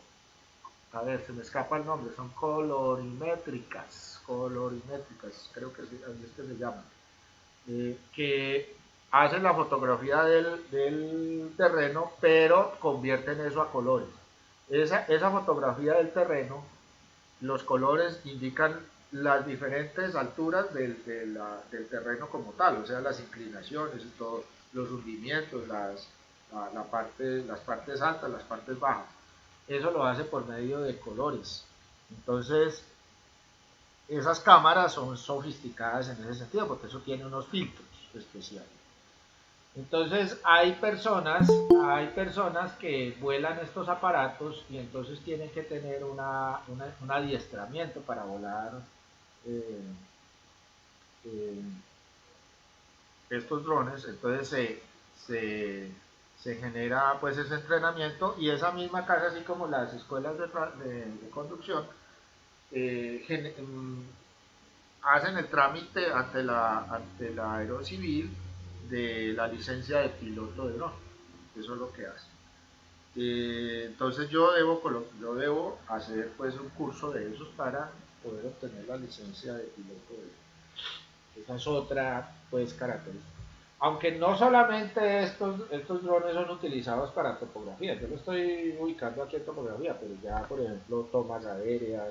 S1: a ver, se me escapa el nombre, son colorimétricas, creo que así es que se llaman, que hacen la fotografía del terreno, pero convierten eso a colores. Esa fotografía del terreno, los colores indican las diferentes alturas del terreno como tal, o sea, las inclinaciones y todo, los hundimientos, las partes altas, las partes bajas. Eso lo hace por medio de colores. Entonces, esas cámaras son sofisticadas en ese sentido, porque eso tiene unos filtros especiales. Entonces hay personas que vuelan estos aparatos y entonces tienen que tener un adiestramiento para volar eh, eh, estos drones. Entonces se, se genera pues ese entrenamiento y esa misma casa, así como las escuelas de conducción, eh, hacen el trámite ante la Aerocivil de la licencia de piloto de dron. Eso es lo que hace. Entonces yo debo hacer pues un curso de esos para poder obtener la licencia de piloto de dron. Esa es otra pues característica. Aunque no solamente estos drones son utilizados para topografía, yo lo estoy ubicando aquí en topografía, pero ya por ejemplo tomas aéreas,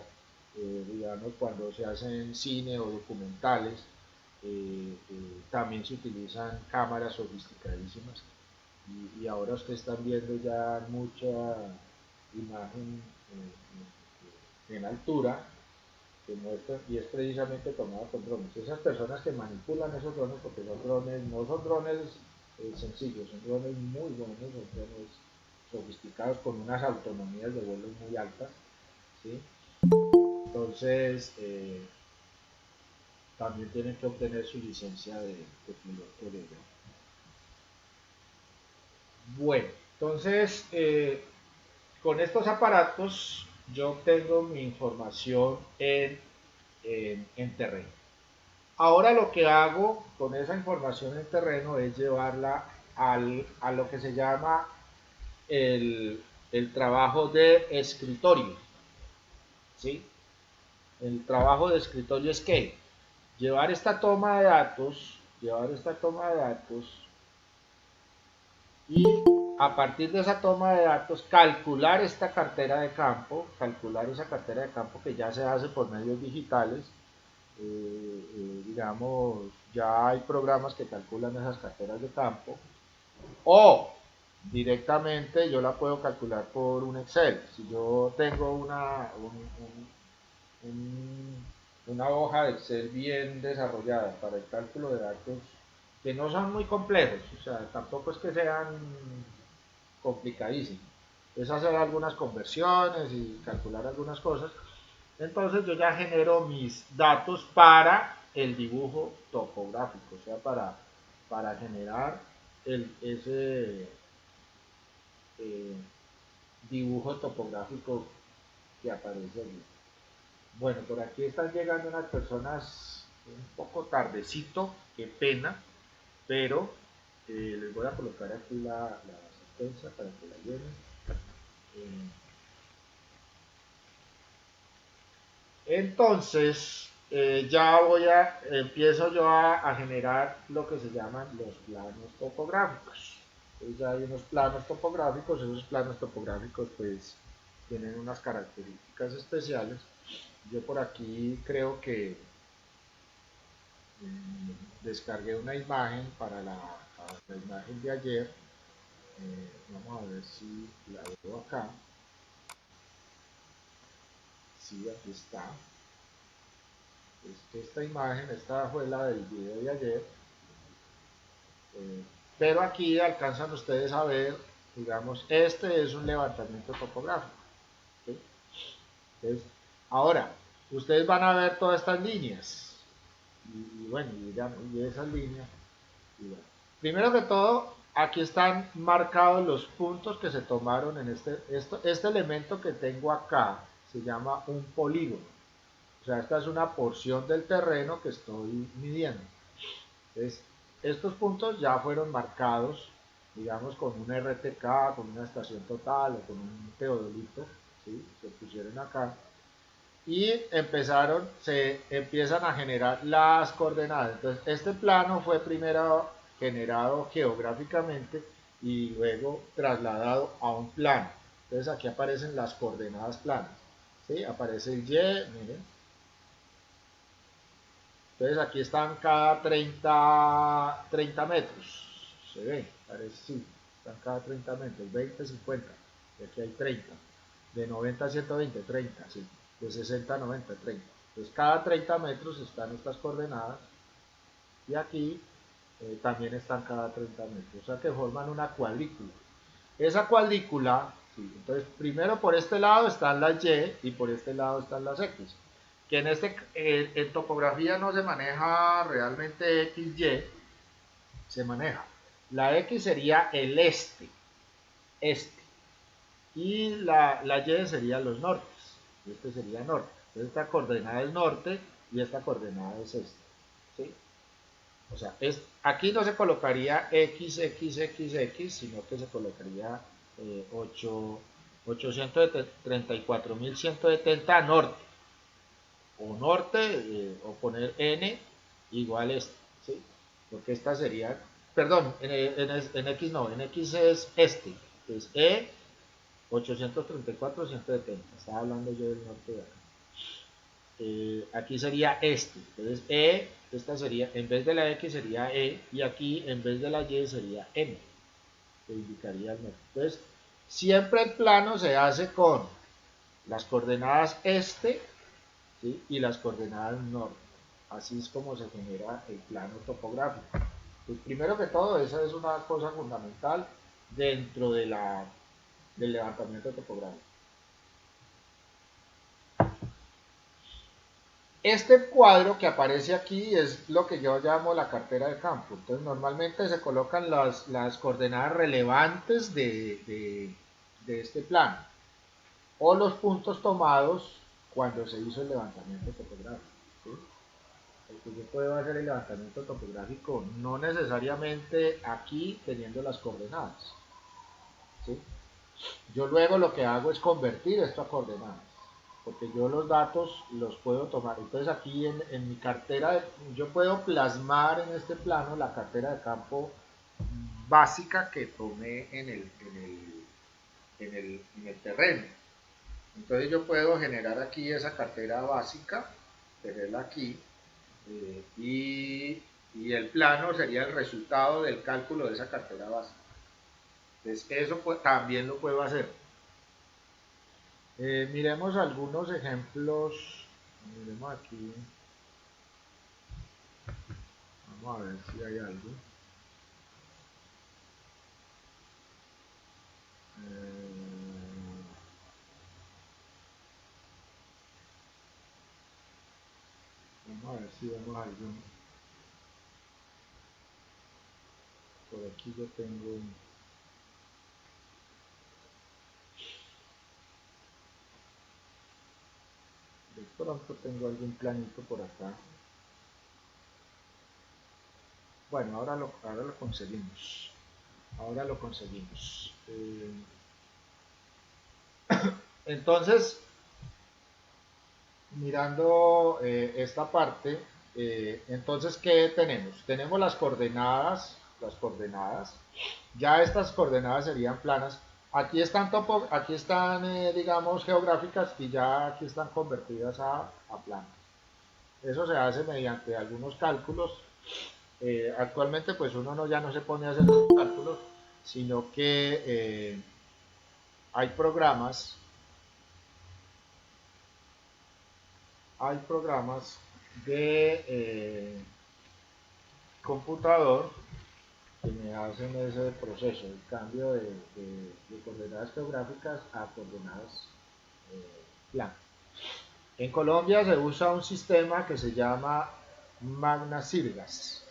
S1: digamos cuando se hacen cine o documentales, también se utilizan cámaras sofisticadísimas y ahora ustedes están viendo ya mucha imagen en altura que muestran y es precisamente tomada con drones. Esas personas que manipulan esos drones, porque los drones no son drones sencillos, son drones muy buenos, son drones sofisticados con unas autonomías de vuelo muy altas, ¿sí? Entonces, también tienen que obtener su licencia de piloto de dron. Bueno, entonces, con estos aparatos yo obtengo mi información en terreno. Ahora lo que hago con esa información en terreno es llevarla a lo que se llama el trabajo de escritorio, ¿sí? El trabajo de escritorio es que llevar esta toma de datos y a partir de esa toma de datos, calcular esta cartera de campo, calcular esa cartera de campo que ya se hace por medios digitales. Digamos, ya hay programas que calculan esas carteras de campo, o directamente yo la puedo calcular por un Excel. Si yo tengo una hoja de Excel bien desarrollada para el cálculo de datos, que no son muy complejos, o sea, tampoco es que sean complicadísimos, es hacer algunas conversiones y calcular algunas cosas. Entonces yo ya genero mis datos para el dibujo topográfico, o sea, para generar ese eh, dibujo topográfico que aparece allí. Bueno, por aquí están llegando unas personas un poco tardecito, qué pena, pero les voy a colocar aquí la asistencia para que la lleven. Eh, Entonces, empiezo yo a generar lo que se llaman los planos topográficos. Entonces ya hay unos planos topográficos, esos planos topográficos pues tienen unas características especiales. Yo por aquí creo que descargué una imagen para la imagen de ayer. Vamos a ver si la veo acá. Sí, aquí está. Esta imagen, esta fue la del video de ayer. Eh, pero aquí alcanzan ustedes a ver, digamos, este es un levantamiento topográfico. ¿Sí? Entonces, ahora, ustedes van a ver todas estas líneas. Y bueno, y esas líneas. Y bueno. Primero que todo, aquí están marcados los puntos que se tomaron en este elemento que tengo acá. Se llama un polígono. O sea, esta es una porción del terreno que estoy midiendo. Entonces, estos puntos ya fueron marcados, digamos, con un RTK, con una estación total o con un teodolito, ¿sí? Se pusieron acá y se empiezan a generar las coordenadas. Entonces, este plano fue primero generado geográficamente y luego trasladado a un plano. Entonces, aquí aparecen las coordenadas planas, ¿sí? Aparece el Y, miren, entonces aquí están cada 30 metros. Se ve, parece sí. Están cada 30 metros, 20, 50. Y aquí hay 30. De 90 a 120, 30, sí. De 60 a 90, 30. Entonces cada 30 metros están estas coordenadas. Y aquí también están cada 30 metros. O sea que forman una cuadrícula. Esa cuadrícula, sí, entonces primero por este lado están las Y y por este lado están las X. Que en topografía no se maneja realmente X, Y, se maneja. La X sería el este, y la Y sería los nortes. Este sería norte. Entonces esta coordenada es norte y esta coordenada es este. ¿Sí? O sea, aquí no se colocaría X, X, X, X, sino que se colocaría 834.170 norte. O norte, o poner N igual este, ¿sí? Porque esta sería, perdón, en X no, en X es este, es E 834.170, estaba hablando yo del norte de acá. Aquí sería este, entonces esta sería, en vez de la X sería E, y aquí en vez de la Y sería M, que indicaría el norte. Entonces, siempre el plano se hace con las coordenadas este, ¿sí? Y las coordenadas norte. Así es como se genera el plano topográfico. Pues primero que todo, esa es una cosa fundamental dentro del levantamiento topográfico. Este cuadro que aparece aquí es lo que yo llamo la cartera de campo. Entonces normalmente se colocan las coordenadas relevantes de este plano o los puntos tomados cuando se hizo el levantamiento topográfico. ¿Sí? Porque yo puedo hacer el levantamiento topográfico no necesariamente aquí teniendo las coordenadas. ¿Sí? Yo luego lo que hago es convertir esto a coordenadas, porque yo los datos los puedo tomar. Entonces aquí mi cartera, yo puedo plasmar en este plano la cartera de campo básica que tomé en el terreno. Entonces yo puedo generar aquí esa cartera básica, tenerla aquí, y el plano sería el resultado del cálculo de esa cartera básica. Entonces eso también lo puedo hacer. Miremos algunos ejemplos. Miremos aquí. Vamos a ver si hay algo. Vamos a ver si vemos algo. Por aquí yo tengo. De pronto tengo algún planito por acá. Bueno, ahora lo conseguimos. Ahora lo conseguimos. Entonces, mirando esta parte, entonces, ¿qué tenemos? Tenemos las coordenadas. Ya estas coordenadas serían planas. Aquí están digamos, geográficas y ya aquí están convertidas a planas. Eso se hace mediante algunos cálculos. Actualmente, pues uno ya no se pone a hacer los cálculos, sino que hay programas, hay programas de computador que me hacen ese proceso, el cambio de coordenadas geográficas a coordenadas planas. En Colombia se usa un sistema que se llama Magna Sirgas,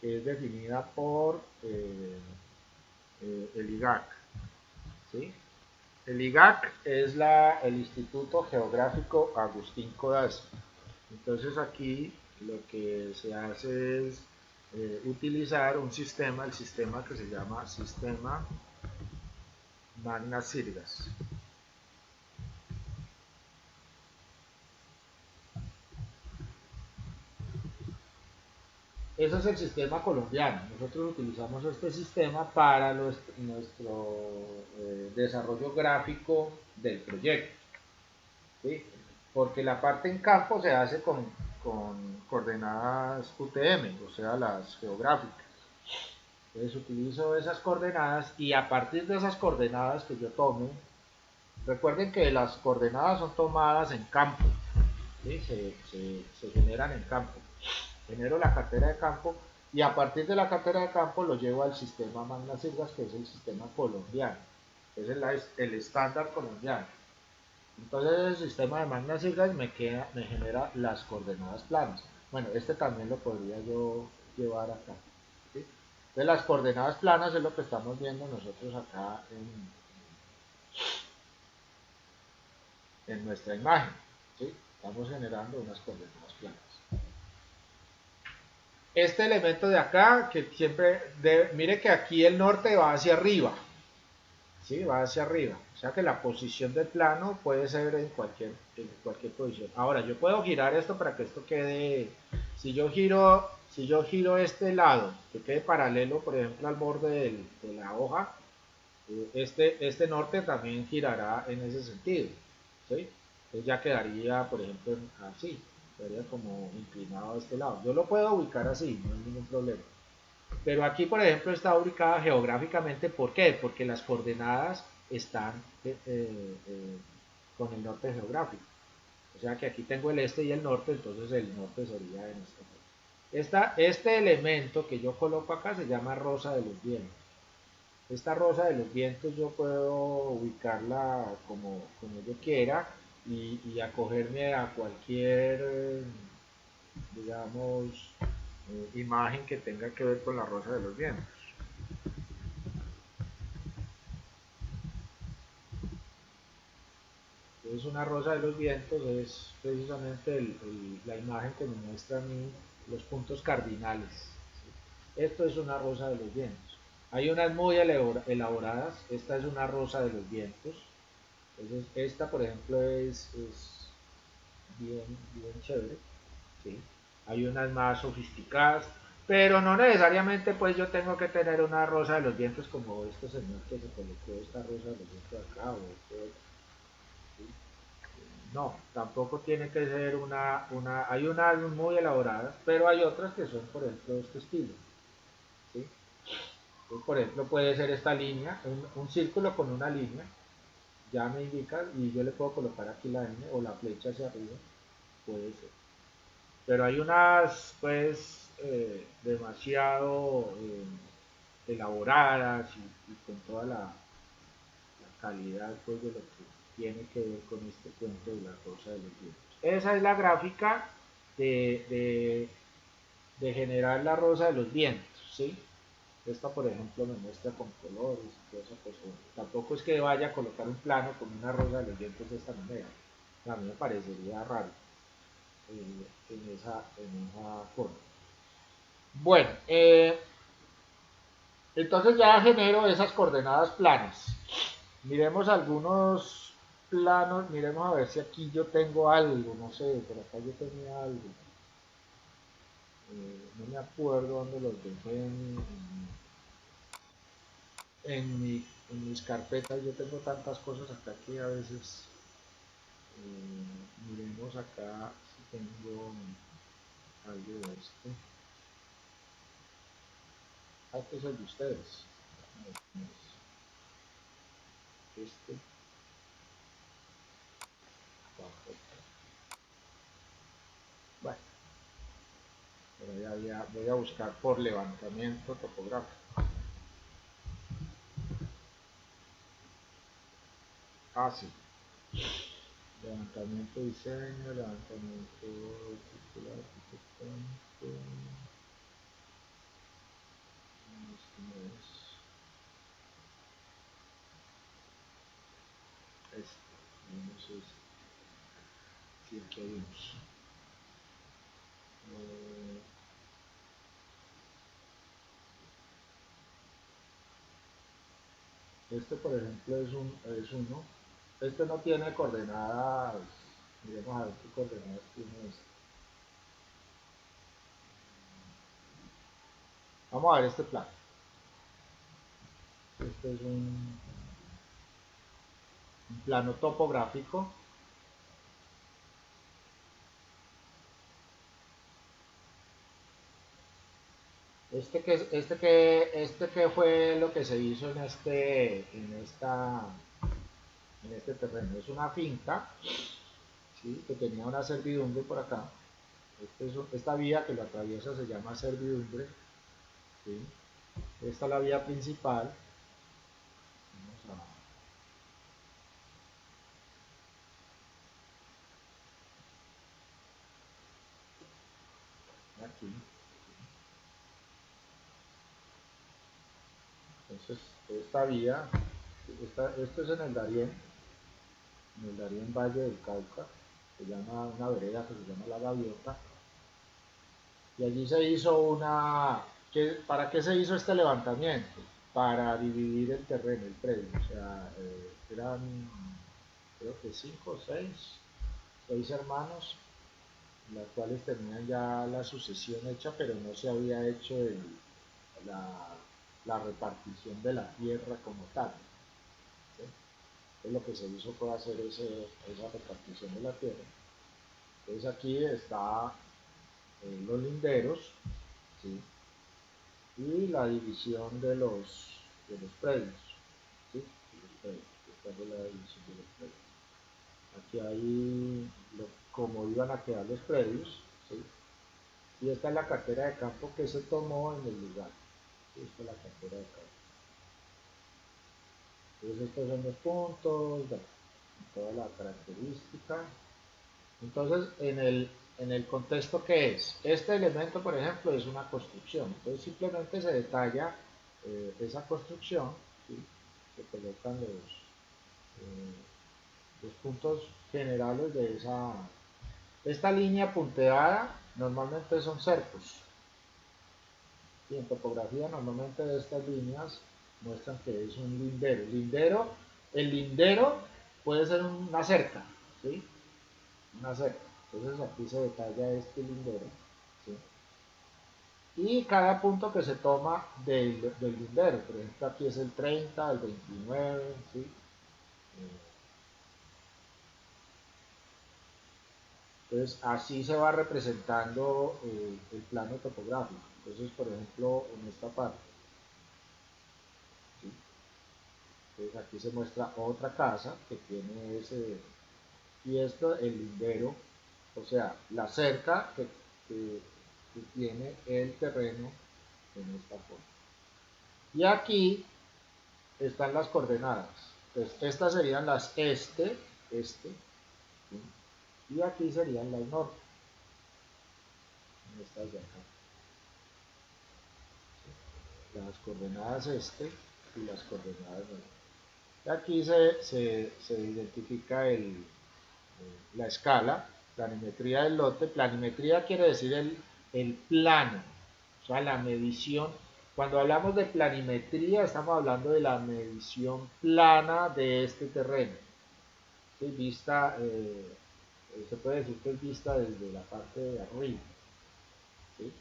S1: que es definida por el IGAC. ¿Sí? El IGAC es el Instituto Geográfico Agustín Codazzi. Entonces aquí lo que se hace es utilizar un sistema, el sistema que se llama Sistema Magna Sirgas. Ese es el sistema colombiano. Nosotros utilizamos este sistema para nuestro desarrollo gráfico del proyecto. ¿Sí? Porque la parte en campo se hace con coordenadas UTM, o sea, las geográficas. Entonces utilizo esas coordenadas y a partir de esas coordenadas que yo tome, recuerden que las coordenadas son tomadas en campo, ¿sí? Se generan en campo. Genero la cartera de campo y a partir de la cartera de campo lo llevo al sistema Magna Sirgas, que es el sistema colombiano, es el estándar colombiano. Entonces el sistema de Magna Sirgas me genera las coordenadas planas. Bueno, este también lo podría yo llevar acá. ¿Sí? Entonces las coordenadas planas es lo que estamos viendo nosotros acá en nuestra imagen. ¿Sí? Estamos generando unas coordenadas planas. Este elemento de acá, que siempre, mire que aquí el norte va hacia arriba, ¿sí? Va hacia arriba, o sea que la posición del plano puede ser en cualquier posición. Ahora, yo puedo girar esto para que esto quede, si yo giro este lado, que quede paralelo, por ejemplo, al borde de la hoja, este norte también girará en ese sentido, ¿sí? Entonces ya quedaría, por ejemplo, así, quedaría como inclinado a este lado. Yo lo puedo ubicar así, no hay ningún problema. Pero aquí, por ejemplo, está ubicada geográficamente. ¿Por qué? Porque las coordenadas están con el norte geográfico. O sea que aquí tengo el este y el norte, entonces el norte sería en este elemento que yo coloco acá se llama rosa de los vientos. Esta rosa de los vientos yo puedo ubicarla como yo quiera y acogerme a cualquier, digamos, imagen que tenga que ver con la rosa de los vientos. Entonces una rosa de los vientos es precisamente la imagen que me muestra a mí los puntos cardinales. Esto es una rosa de los vientos. Hay unas muy elaboradas, esta es una rosa de los vientos. Entonces esta, por ejemplo, es bien, bien chévere. ¿Sí? Hay unas más sofisticadas. Pero no necesariamente pues yo tengo que tener una rosa de los vientos como este señor que se colocó esta rosa de los vientos acá o este, ¿sí? No, tampoco tiene que ser hay unas muy elaboradas, pero hay otras que son, por ejemplo, de este estilo, ¿sí? Entonces, por ejemplo, puede ser esta línea, un círculo con una línea, ya me indica, y yo le puedo colocar aquí la N o la flecha hacia arriba, puede ser. Pero hay unas, pues, demasiado elaboradas y con toda la calidad, pues, de lo que tiene que ver con este cuento de la rosa de los vientos. Esa es la gráfica de generar la rosa de los vientos, ¿sí? Esta, por ejemplo, me muestra con colores y todo eso, pues, bueno, tampoco es que vaya a colocar un plano con una rosa de los vientos de esta manera. A mí me parecería raro en esa forma. Bueno, entonces ya genero esas coordenadas planas. Miremos algunos planos, miremos a ver si aquí yo tengo algo, no sé, por acá yo tenía algo. No me acuerdo dónde los dejé en mis carpetas. Yo tengo tantas cosas acá que a veces miremos acá si tengo algo de esto. Este es el de ustedes. Este. Bueno, pero ya voy a buscar por levantamiento topográfico. Ah, sí. Levantamiento diseño, levantamiento circular arquitectónico. Este no es este. No sé si aquí hay unos. Este, por ejemplo, es uno. Este no tiene coordenadas. Miremos a ver qué coordenadas tiene este. Vamos a ver este plano. Este es un plano topográfico. Este que fue lo que se hizo en este terreno. Es una finca, ¿sí? Que tenía una servidumbre por acá. Esta vía que lo atraviesa se llama servidumbre, ¿sí? Esta es la vía principal. Vamos aquí. Entonces, esta vía, esto es en el Darién Valle del Cauca, se llama una vereda que se llama La Gaviota, y allí se hizo ¿para qué se hizo este levantamiento? Para dividir el terreno, el predio, o sea, eran creo que 6 hermanos, las cuales tenían ya la sucesión hecha, pero no se había hecho la, la repartición de la tierra como tal, ¿sí? Entonces lo que se hizo fue hacer esa repartición de la tierra. Entonces aquí está los linderos, ¿sí? Y la división de los predios, ¿sí? Esta fue la división de los predios. Aquí hay cómo iban a quedar los predios, ¿sí? Y esta es la cartera de campo que se tomó en el lugar. ¿Sí? Esta es la cartera de campo. Entonces estos son los puntos, bueno, toda la característica. Entonces, en el contexto que es, este elemento, por ejemplo, es una construcción. Entonces simplemente se detalla esa construcción, ¿sí? Se colocan los puntos generales de esta línea punteada, normalmente son cercos. Y en topografía normalmente estas líneas muestran que es un lindero. El lindero puede ser una cerca, ¿sí? Una cerca. Entonces aquí se detalla este lindero, ¿sí? y cada punto que se toma del lindero. Por ejemplo, aquí es el 30, el 29, ¿sí? Entonces, así se va representando el plano topográfico. Entonces, por ejemplo, en esta parte, ¿sí? Entonces, aquí se muestra otra casa que tiene ese, y esto, el lindero, o sea, la cerca que tiene el terreno en esta forma. Y aquí están las coordenadas. Entonces, estas serían las este, ¿sí? Y aquí serían las norte, estas de acá. ¿Sí? Las coordenadas este y las coordenadas norte. Y aquí se identifica la escala, planimetría del lote. Planimetría quiere decir el plano, o sea, la medición. Cuando hablamos de planimetría, estamos hablando de la medición plana de este terreno. ¿Sí? Vista, se puede decir que es vista desde la parte de arriba. ¿Sí?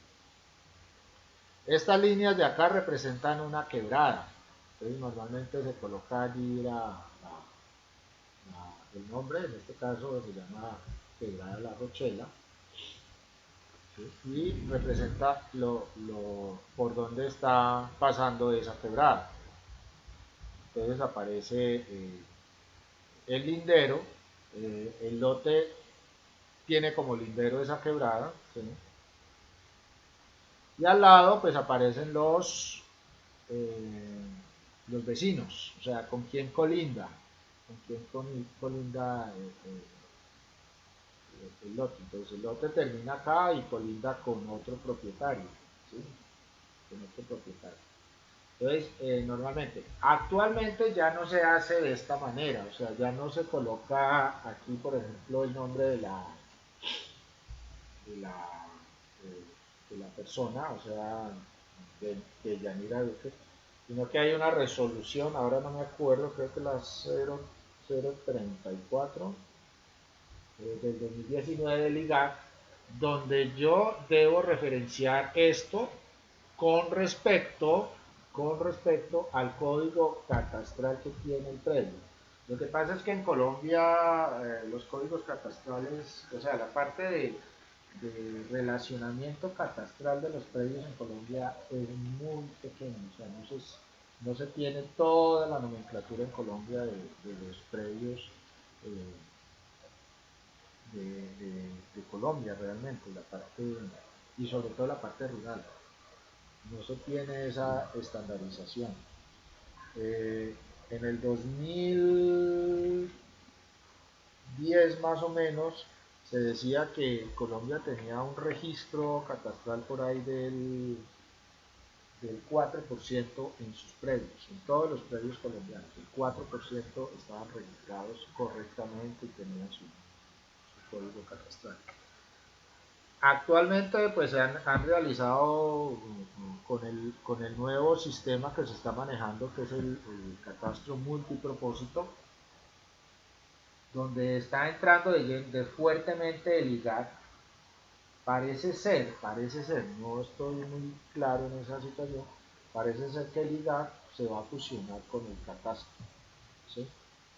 S1: Estas líneas de acá representan una quebrada. Entonces, normalmente se coloca allí el nombre, en este caso se llama Quebrada La Rochela. ¿Sí? Y representa por donde está pasando esa quebrada. Entonces aparece el lindero, el lote tiene como lindero esa quebrada, ¿sí? Y al lado pues aparecen los vecinos, o sea, con quién colinda, colinda el lote. Entonces el lote termina acá y colinda con otro propietario, ¿sí? Con otro propietario. Entonces, normalmente, actualmente ya no se hace de esta manera, o sea, ya no se coloca aquí, por ejemplo, el nombre de la, de la persona, o sea, de Yanira Duque, sino que hay una resolución, ahora no me acuerdo, creo que la 0034 del 2019 del IGAC, donde yo debo referenciar esto con respecto, con respecto al código catastral que tiene el predio. Lo que pasa es que en Colombia los códigos catastrales, o sea, la parte de relacionamiento catastral de los predios en Colombia es muy pequeño, o sea, no se tiene toda la nomenclatura en Colombia de los predios eh, de Colombia realmente, la parte, y sobre todo la parte rural. No se tiene esa estandarización. En el 2010 más o menos se decía que Colombia tenía un registro catastral por ahí del 4% en sus predios, en todos los predios colombianos. El 4% estaban registrados correctamente y tenían su código catastral. Actualmente pues han realizado con el nuevo sistema que se está manejando, que es el catastro multipropósito, donde está entrando de fuertemente el IGAC. Parece ser, no estoy muy claro en esa situación, parece ser que el IGAC se va a fusionar con el catastro, ¿sí?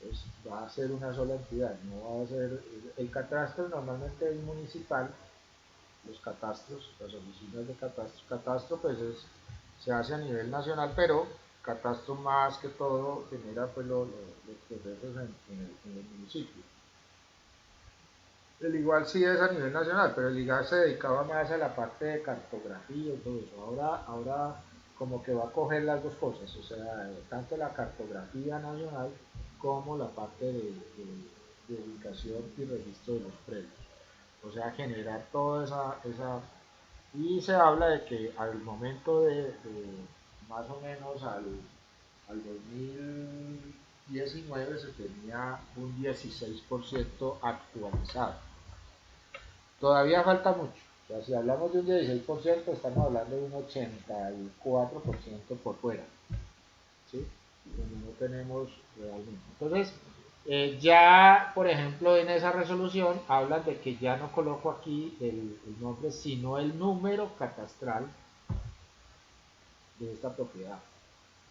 S1: Entonces va a ser una sola entidad, no va a ser, el catastro normalmente es municipal, los catastros, las oficinas de catastro. Catastro pues se hace a nivel nacional, pero catastro más que todo genera pues los procesos en el municipio. El igual sí es a nivel nacional, pero el IGAC se dedicaba más a la parte de cartografía y todo eso. Ahora como que va a coger las dos cosas, o sea, tanto la cartografía nacional como la parte de ubicación y registro de los predios. O sea, generar toda esa y se habla de que al momento más o menos al 2019 se tenía un 16% actualizado. Todavía falta mucho. O sea, si hablamos de un 16%, estamos hablando de un 84% por fuera. ¿Sí? Donde no tenemos realmente. Entonces, ya, por ejemplo, en esa resolución hablan de que ya no coloco aquí el nombre, sino el número catastral de esta propiedad.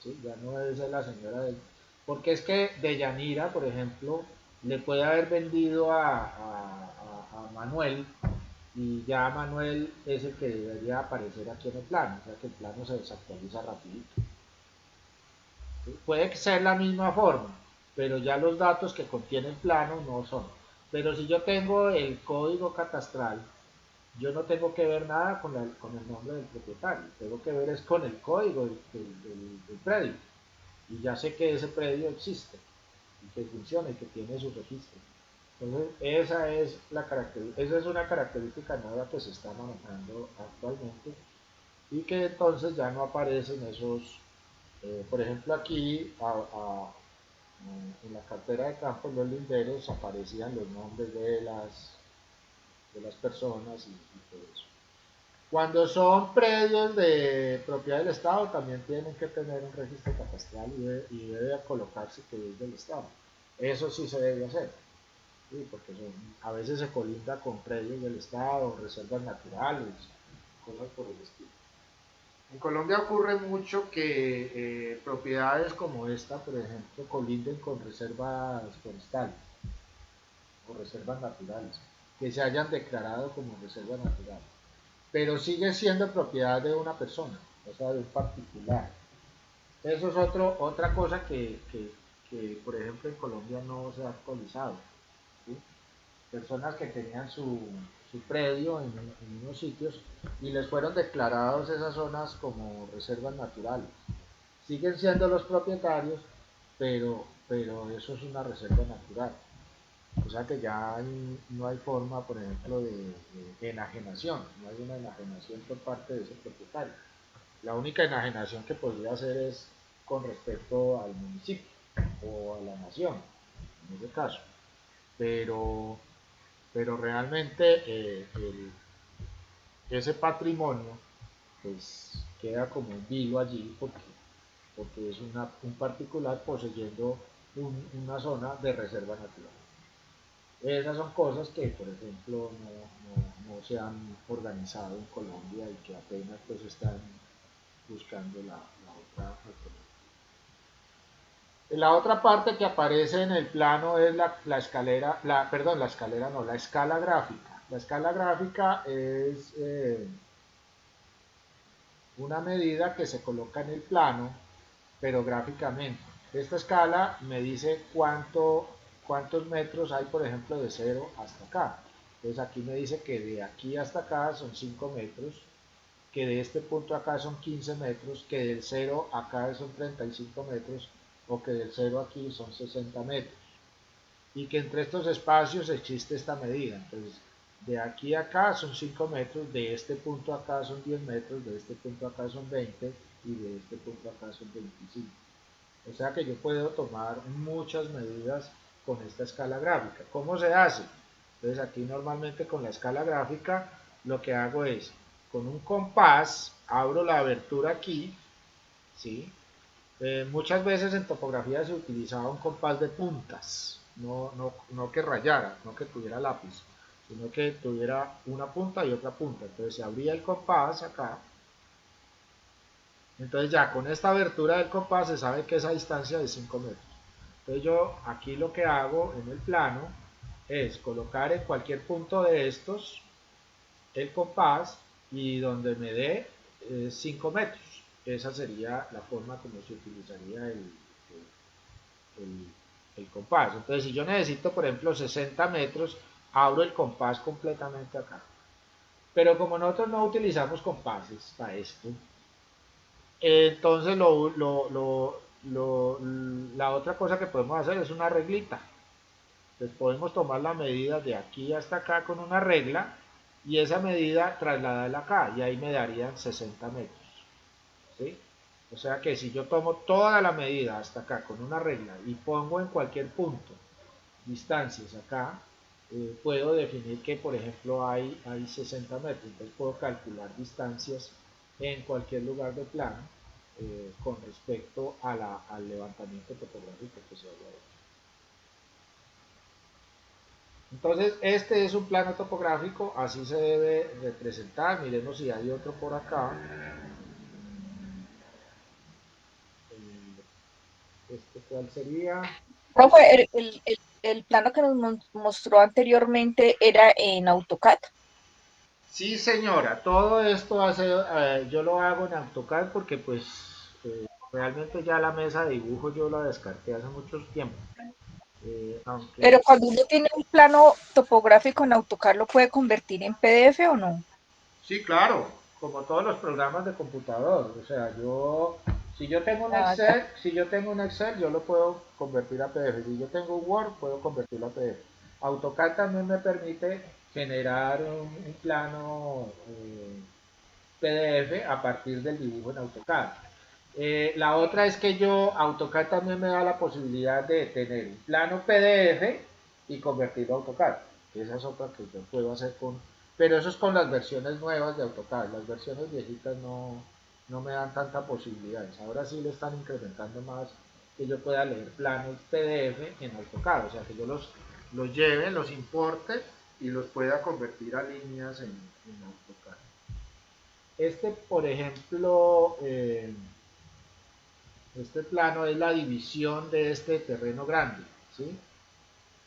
S1: ¿Sí? Ya no es la señora del... Porque es que Deyanira, por ejemplo, le puede haber vendido a Manuel y ya Manuel es el que debería aparecer aquí en el plano, o sea que el plano se desactualiza rapidito. ¿Sí? Puede ser la misma forma, pero ya los datos que contiene el plano no son. Pero si yo tengo el código catastral, yo no tengo que ver nada con el nombre del propietario, tengo que ver es con el código del predio. Y ya sé que ese predio existe y que funciona y que tiene su registro. Entonces, esa es una característica nueva que se está manejando actualmente y que entonces ya no aparecen esos, por ejemplo aquí en la cartera de campo, los linderos aparecían los nombres de las personas y todo eso. Cuando son predios de propiedad del Estado, también tienen que tener un registro catastral y debe colocarse que es del Estado. Eso sí se debe hacer, ¿sí? Porque a veces se colinda con predios del Estado, reservas naturales, cosas por el estilo. En Colombia ocurre mucho que propiedades como esta, por ejemplo, colinden con reservas forestales o reservas naturales, que se hayan declarado como reservas naturales, pero sigue siendo propiedad de una persona, o sea, de un particular. Eso es otra cosa que, por ejemplo, en Colombia no se ha actualizado. ¿Sí? Personas que tenían su predio en unos sitios y les fueron declarados esas zonas como reservas naturales. Siguen siendo los propietarios, pero eso es una reserva natural. O sea que ya no hay forma, por ejemplo, de enajenación, no hay una enajenación por parte de ese propietario. La única enajenación que podría hacer es con respecto al municipio o a la nación, en ese caso. Pero, pero realmente ese patrimonio pues queda como un vilo allí porque es un particular poseyendo una zona de reserva natural. Esas son cosas que, por ejemplo, no se han organizado en Colombia y que apenas pues están buscando la otra alternativa. La otra parte que aparece en el plano es la escalera, perdón, la escalera no, la escala gráfica. La escala gráfica es una medida que se coloca en el plano, pero gráficamente. Esta escala me dice cuántos metros hay, por ejemplo, de 0 hasta acá. Entonces aquí me dice que de aquí hasta acá son 5 metros, que de este punto acá son 15 metros, que del 0 acá son 35 metros, o que del 0 aquí son 60 metros. Y que entre estos espacios existe esta medida. Entonces, de aquí a acá son 5 metros, de este punto acá son 10 metros, de este punto acá son 20 y de este punto acá son 25. O sea que yo puedo tomar muchas medidas con esta escala gráfica. ¿Cómo se hace? Entonces aquí normalmente con la escala gráfica lo que hago es con un compás abro la abertura aquí, ¿sí? Muchas veces en topografía se utilizaba un compás de puntas, no que rayara, no que tuviera lápiz, sino que tuviera una punta y otra punta. Entonces se abría el compás acá. Entonces ya con esta abertura del compás se sabe que esa distancia es 5 metros. Entonces yo aquí lo que hago en el plano es colocar en cualquier punto de estos el compás y donde me dé 5 metros. Esa sería la forma como se utilizaría el, el compás. Entonces, si yo necesito, por ejemplo, 60 metros, abro el compás completamente acá. Pero como nosotros no utilizamos compases para esto, entonces la otra cosa que podemos hacer es una reglita. Entonces podemos tomar la medida de aquí hasta acá con una regla y esa medida trasladarla acá y ahí me darían 60 metros. ¿Sí? O sea que si yo tomo toda la medida hasta acá con una regla y pongo en cualquier punto distancias acá, puedo definir que por ejemplo hay 60 metros, entonces puedo calcular distancias en cualquier lugar del plano con respecto al levantamiento topográfico que se haya hecho. Entonces este es un plano topográfico, así se debe representar, miremos si hay otro por acá. ¿Cuál sería?
S2: Profe, el plano que nos mostró anteriormente era en AutoCAD.
S1: Sí, señora, todo esto yo lo hago en AutoCAD porque pues realmente ya la mesa de dibujo yo la descarté hace mucho tiempo. Aunque
S2: Pero cuando uno tiene un plano topográfico en AutoCAD, ¿lo puede convertir en PDF o no?
S1: sí, claro, como todos los programas de computador. O sea, si yo tengo un
S2: Ah, ya.
S1: Excel, yo lo puedo convertir a PDF. Si yo tengo un Word, puedo convertirlo a PDF. AutoCAD también me permite generar un plano PDF a partir del dibujo en AutoCAD. La otra es que AutoCAD también me da la posibilidad de tener un plano PDF y convertirlo a AutoCAD. Esa es otra que yo puedo hacer pero eso es con las versiones nuevas de AutoCAD. Las versiones viejitas no me dan tanta posibilidades. Ahora sí le están incrementando más que yo pueda leer planos PDF en AutoCAD. O sea, que yo los lleve, los importe y los pueda convertir a líneas en AutoCAD. Por ejemplo, este plano es la división de este terreno grande, ¿sí?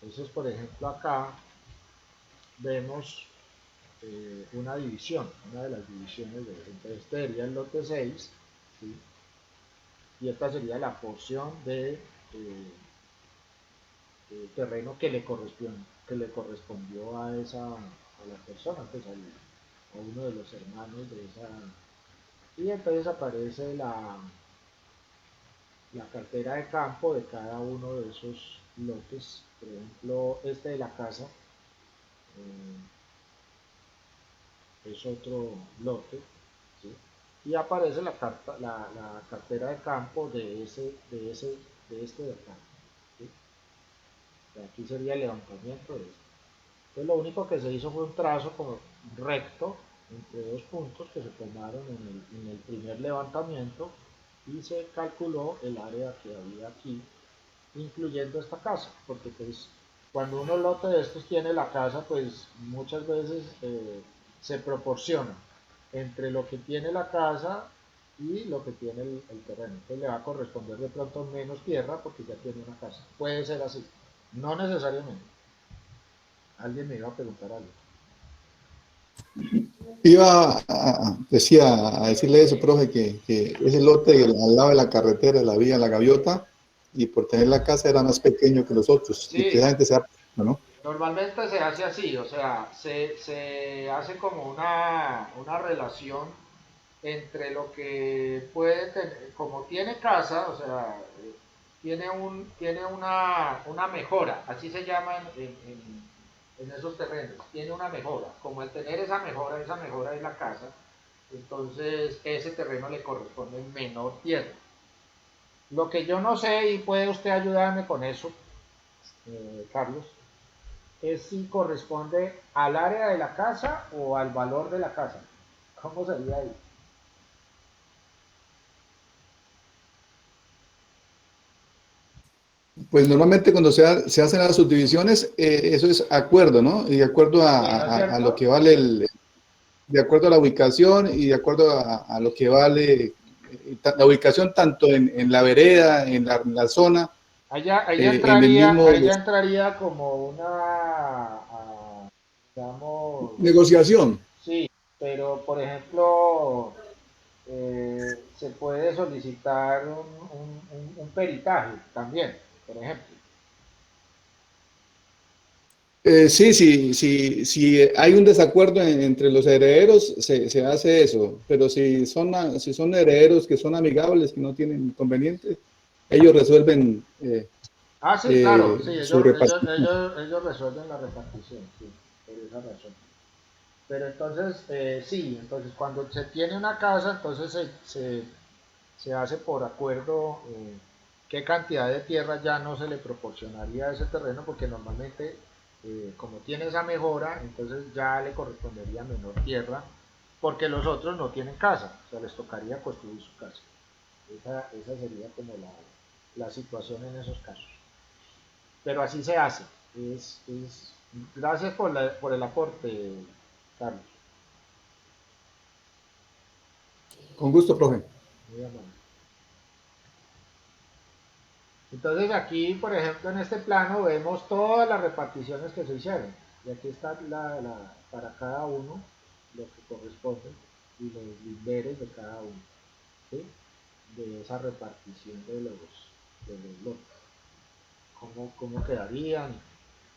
S1: Entonces, por ejemplo, acá vemos una división, una de las divisiones entonces este sería el lote 6, ¿sí? Y esta sería la porción de terreno que le correspondió a la persona, pues a uno de los hermanos de esa. Y entonces aparece la cartera de campo de cada uno de esos lotes. Por ejemplo, este de la casa es otro lote, ¿sí? Y aparece la cartera de campo de este de acá, ¿sí? De aquí sería el levantamiento de este. Entonces lo único que se hizo fue un trazo como recto entre dos puntos que se tomaron en el primer levantamiento y se calculó el área que había aquí incluyendo esta casa, porque pues cuando uno lote de estos tiene la casa, pues muchas veces se proporciona entre lo que tiene la casa y lo que tiene el terreno. Entonces le va a corresponder de pronto menos tierra porque ya tiene una casa. Puede ser así, no necesariamente. Alguien me iba a preguntar algo.
S3: Decía, a decirle eso, profe, que ese lote al lado de la carretera, de la vía La Gaviota, y por tener la casa era más pequeño que los otros, y
S1: Sí,
S3: precisamente se ha, ¿no?
S1: normalmente se hace así, o sea, se hace como una relación entre lo que puede tener, como tiene casa, o sea, tiene una mejora, así se llama en esos terrenos, tiene una mejora, como al tener esa mejora es la casa, entonces ese terreno le corresponde menor tierra. Lo que yo no sé, y puede usted ayudarme con eso, Carlos, es si corresponde al área de la casa o al valor de la casa. ¿Cómo sería ahí?
S3: Pues normalmente cuando se hacen las subdivisiones, eso es acuerdo, ¿no? Y de acuerdo
S1: Sí, ¿no es
S3: a lo
S1: cierto?
S3: que vale de acuerdo a la ubicación y de acuerdo a lo que vale la ubicación tanto en la vereda, en la zona, en el mismo
S1: Ahí ya entraría como digamos,
S3: negociación.
S1: sí, pero por ejemplo, se puede solicitar un peritaje también, por ejemplo.
S3: Sí, sí, sí, si hay un desacuerdo entre los herederos, se hace eso, pero si son herederos que son amigables, que no tienen inconvenientes, ellos resuelven
S1: Ah, sí, claro, sí,
S3: su repartición.
S1: ellos resuelven la repartición, sí, por esa razón. Pero entonces, sí, entonces cuando se tiene una casa, entonces se hace por acuerdo qué cantidad de tierra ya no se le proporcionaría a ese terreno, porque normalmente, como tiene esa mejora, entonces ya le correspondería menor tierra, porque los otros no tienen casa, o sea, les tocaría construir su casa. Esa sería como la situación en esos casos. Pero así se hace. Gracias por el aporte, Carlos.
S3: Con gusto, profe.
S1: Muy amable. Entonces aquí, por ejemplo, en este plano vemos todas las reparticiones que se hicieron. Y aquí está para cada uno lo que corresponde y los linderos de cada uno, ¿sí? De esa repartición de los lotes. ¿Cómo quedarían?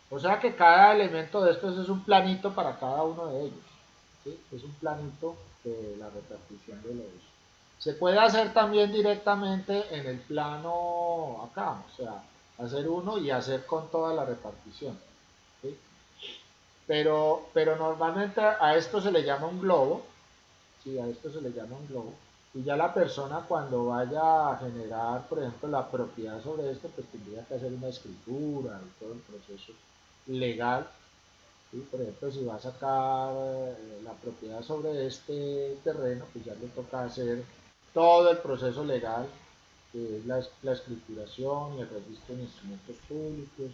S1: O sea que cada elemento de estos es un planito para cada uno de ellos, ¿sí? Es un planito de la repartición de los... Se puede hacer también directamente en el plano acá, o sea, hacer uno y hacer con toda la repartición, ¿sí? Pero normalmente a esto se le llama un globo, ¿sí? A esto se le llama un globo, y ya la persona cuando vaya a generar, por ejemplo, la propiedad sobre esto, pues tendría que hacer una escritura y todo el proceso legal, ¿sí? Por ejemplo, si va a sacar la propiedad sobre este terreno, pues ya le toca hacer todo el proceso legal, que es la escrituración y el registro de instrumentos públicos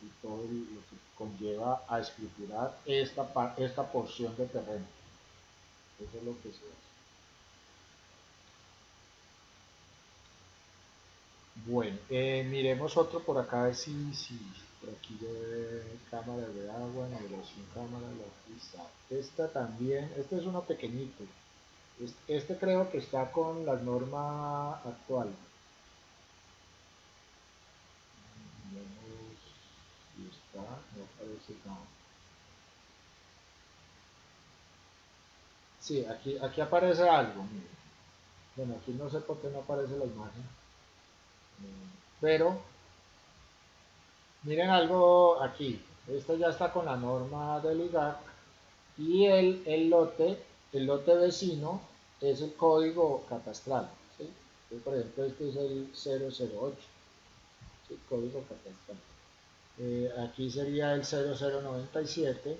S1: y todo lo que conlleva a escriturar esta porción de terreno. Eso es lo que se hace. Bueno, miremos otro por acá, a ver si por aquí de cámara de agua, nivelación cámara, la pista. Esta también, este es uno pequeñito. Este creo que está con la norma actual. Vemos si está, no aparece nada. Sí, aquí aparece algo. Mire. Bueno, aquí no sé por qué no aparece la imagen. Pero miren algo aquí. Esto ya está con la norma del IGAC y el lote vecino es el código catastral, ¿sí? Entonces, por ejemplo, este es el 008, ¿sí? Código catastral. Aquí sería el 0097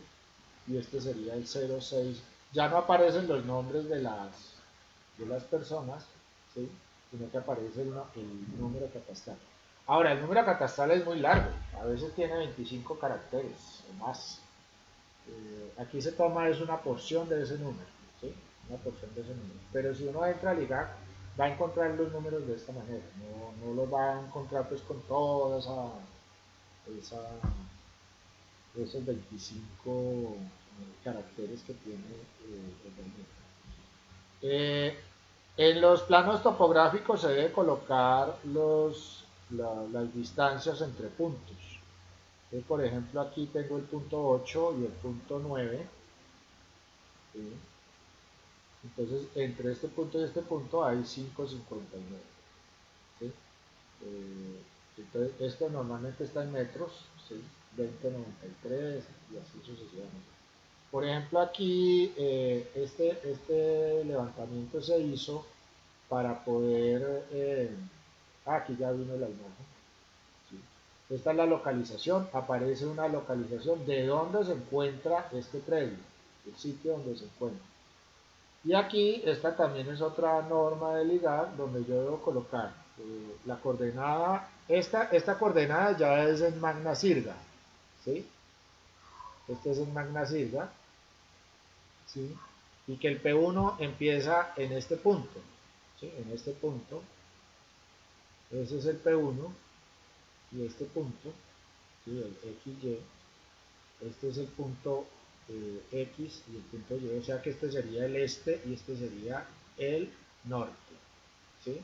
S1: y este sería el 06. Ya no aparecen los nombres de las personas, ¿sí? Sino que aparece el número catastral. Ahora, el número catastral es muy largo, a veces tiene 25 caracteres o más. Aquí se toma es una porción de ese número, ¿sí? Una porción de ese número. Pero si uno entra a ligar, va a encontrar los números de esta manera, no lo va a encontrar pues con toda esa, esos 25 caracteres que tiene el número. En los planos topográficos se debe colocar las distancias entre puntos. Por ejemplo, aquí tengo el punto 8 y el punto 9. ¿Sí? Entonces, entre este punto y este punto hay 5,59. ¿Sí? Entonces, esto normalmente está en metros, ¿sí? 20,93 y así sucesivamente. Por ejemplo, aquí este levantamiento se hizo para poder... aquí ya vino la imagen. ¿Sí? Esta es la localización, aparece una localización de dónde se encuentra este predio, el sitio donde se encuentra. Y aquí, esta también es otra norma de ligar donde yo debo colocar la coordenada, esta coordenada ya es en Magna Sirga, ¿sí? Este es en Magna Sirga, ¿sí? Y que el P1 empieza en este punto, ¿sí? En este punto, ese es el P1 y este punto, ¿sí? El XY, este es el punto X y el punto Y, o sea que este sería el este y este sería el norte, ¿sí?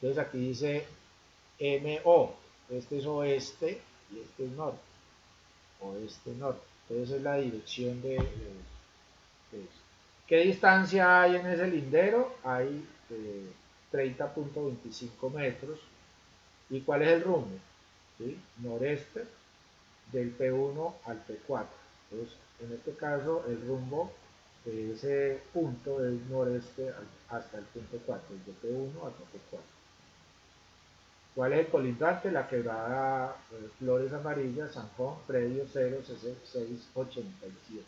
S1: Entonces aquí dice MO, este es oeste y este es norte, oeste-norte. Entonces es la dirección de eso. ¿Qué distancia hay en ese lindero? Hay 30,25 metros. ¿Y cuál es el rumbo? ¿Sí? Noreste del P1 al P4. Entonces, en este caso, el rumbo de ese punto es noreste hasta el punto 4, desde P1 hasta P4. ¿Cuál es el colindante? La quebrada Flores Amarillas, San Juan, predio 06687.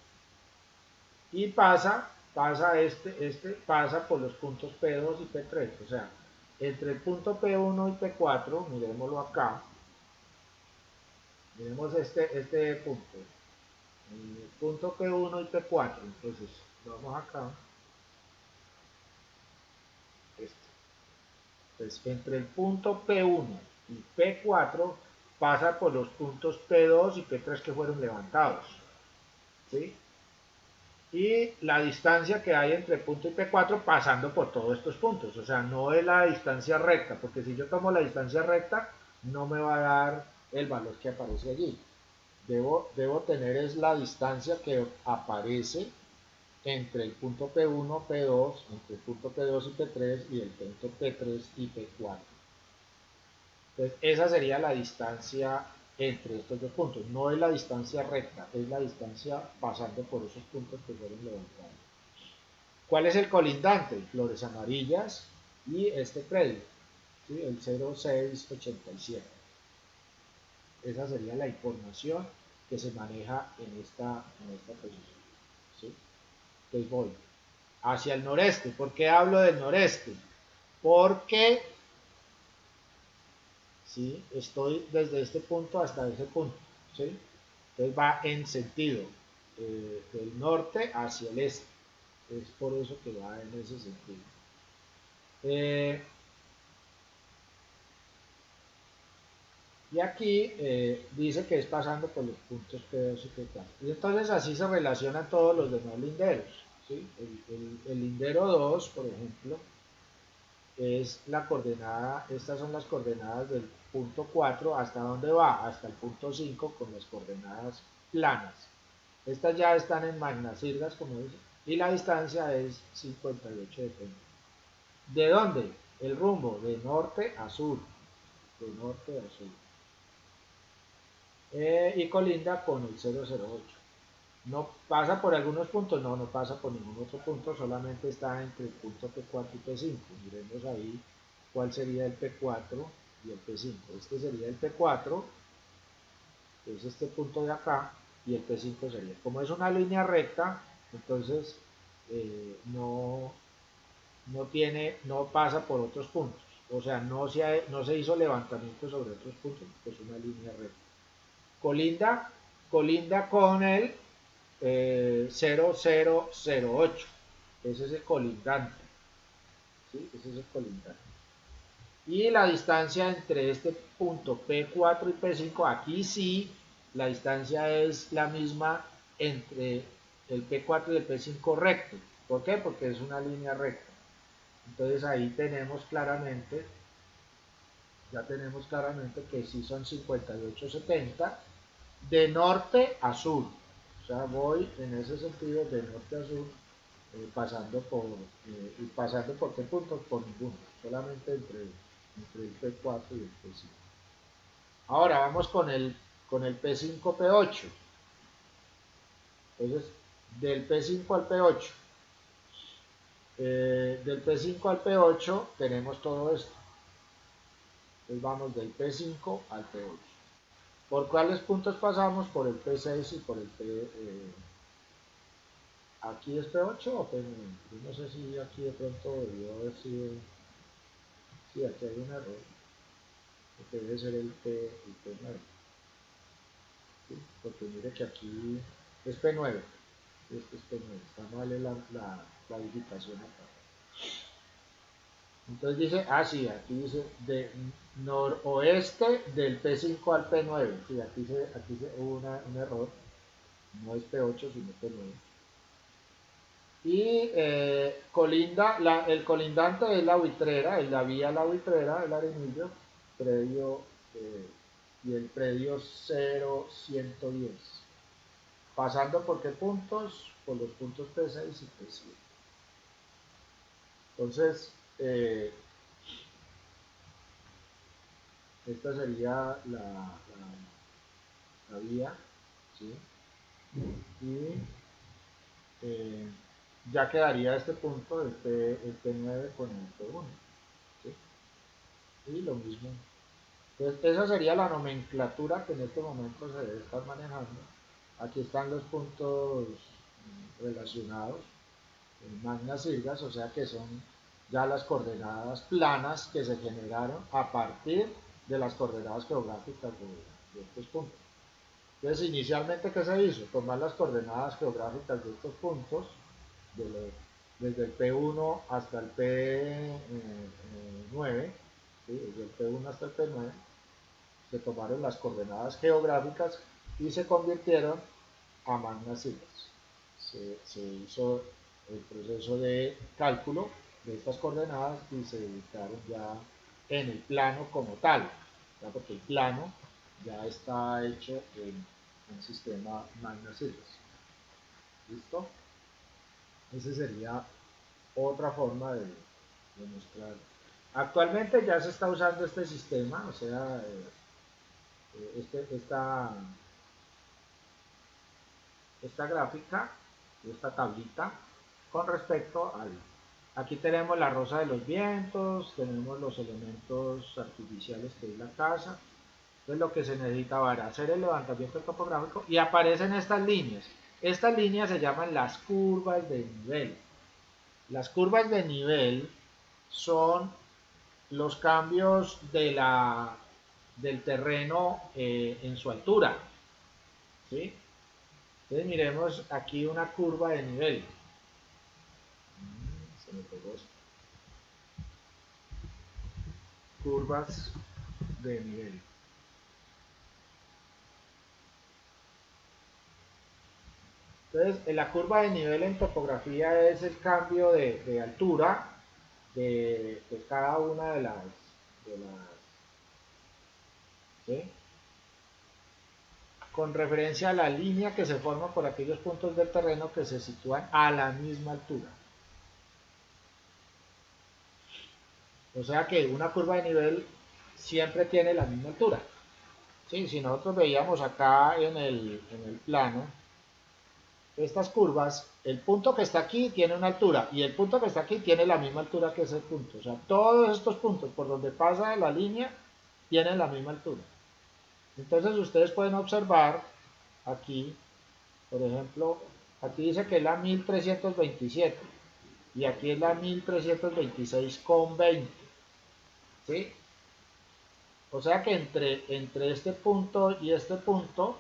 S1: Y pasa por los puntos P2 y P3. O sea, entre el punto P1 y P4, miremoslo acá, miremos este punto. El punto P1 y P4. Entonces, vamos acá. Este. Entonces, entre el punto P1 y P4 pasa por los puntos P2 y P3 que fueron levantados, ¿sí? Y la distancia que hay entre punto y P4 pasando por todos estos puntos. O sea, no es la distancia recta, porque si yo tomo la distancia recta, no me va a dar el valor que aparece allí. Debo tener es la distancia que aparece entre el punto P1, P2, entre el punto P2 y P3 y el punto P3 y P4. Entonces, esa sería la distancia entre estos dos puntos. No es la distancia recta, es la distancia pasando por esos puntos que fueron levantados. ¿Cuál es el colindante? Flores amarillas y este predio, ¿sí? El 0687. Esa sería la información que se maneja en esta posición, ¿sí? Entonces voy hacia el noreste. ¿Por qué hablo del noreste? Porque ¿sí? Estoy desde este punto hasta ese punto, ¿sí? Entonces va en sentido del norte hacia el este. Es por eso que va en ese sentido. Y aquí dice que es pasando por los puntos P2 y P4. Y entonces así se relacionan todos los demás linderos, ¿sí? El lindero 2, por ejemplo, es la coordenada, estas son las coordenadas del punto 4, ¿hasta dónde va? Hasta el punto 5 con las coordenadas planas. Estas ya están en magnacirgas, como dice, y la distancia es 58 de Penha. ¿De dónde? El rumbo, de norte a sur, de norte a sur. Y colinda con el 008. ¿No pasa por algunos puntos? No, no pasa por ningún otro punto, solamente está entre el punto P4 y P5. Miremos ahí cuál sería el P4 y el P5. Este sería el P4, que es este punto de acá, y el P5 sería. Como es una línea recta, entonces no pasa por otros puntos. O sea, no se hizo levantamiento sobre otros puntos, porque es una línea recta. Colinda con el 0008. Ese es el colindante. ¿Sí? Ese es el colindante. Y la distancia entre este punto P4 y P5, aquí sí, la distancia es la misma entre el P4 y el P5 recto. ¿Por qué? Porque es una línea recta. Entonces ahí tenemos claramente, ya tenemos claramente que sí son 58,70 de norte a sur. O sea, voy en ese sentido de norte a sur, pasando por qué puntos, por ninguno, solamente entre el P4 y el P5. Ahora vamos con el P5, P8. Entonces, del P5 al P8. Del P5 al P8 tenemos todo esto. Entonces vamos del P5 al P8. ¿Por cuáles puntos pasamos? Por el P6 y por el P... ¿Aquí es P8 o P9? Yo no sé si aquí de pronto debió haber sido... Sí, aquí hay un error. Porque debe ser el P9. ¿Sí? Porque mire que aquí es P9. Este es P9. Está mal la digitación acá. Entonces dice, sí, aquí dice de noroeste del P5 al P9. Sí, aquí hubo un error. No es P8, sino P9. Y el colindante es la buitrera, es la vía La Buitrera, el Arenillo, predio, y el predio 0110. Pasando por qué puntos? Por los puntos P6 y P7. Entonces, esta sería la vía, ¿sí? Y ya quedaría este punto, el P9 con el P1, ¿sí? Y lo mismo. Entonces, esa sería la nomenclatura que en este momento se debe estar manejando. Aquí están los puntos relacionados en magnas virgas, o sea que son ya las coordenadas planas que se generaron a partir de las coordenadas geográficas de estos puntos. Entonces, inicialmente, ¿qué se hizo? Tomar las coordenadas geográficas de estos puntos, desde el P1 hasta el P9, ¿sí? Desde el P1 hasta el P9, se tomaron las coordenadas geográficas y se convirtieron a magnas siglas. Se hizo el proceso de cálculo de estas coordenadas y se ubicaron ya en el plano como tal, ¿ya? Porque el plano ya está hecho en un sistema magnas siglas. ¿Listo? Esa sería otra forma de mostrar. Actualmente ya se está usando este sistema, o sea, esta gráfica, esta tablita, con respecto al... Aquí tenemos la rosa de los vientos, tenemos los elementos artificiales que es la casa. Entonces lo que se necesita para hacer el levantamiento topográfico y aparecen estas líneas. Estas líneas se llaman las curvas de nivel. Las curvas de nivel son los cambios del terreno en su altura, ¿sí? Entonces miremos aquí una curva de nivel. Se me pegó esto. Curvas de nivel. Entonces, en la curva de nivel en topografía es el cambio de altura de cada una de las ¿sí? Con referencia a la línea que se forma por aquellos puntos del terreno que se sitúan a la misma altura. O sea que una curva de nivel siempre tiene la misma altura. ¿Sí? Si nosotros veíamos acá en el plano, estas curvas, el punto que está aquí tiene una altura y el punto que está aquí tiene la misma altura que ese punto. O sea, todos estos puntos por donde pasa la línea tienen la misma altura. Entonces ustedes pueden observar aquí, por ejemplo, aquí dice que es la 1327 y aquí es la 1326,20. ¿Sí? O sea que entre este punto y este punto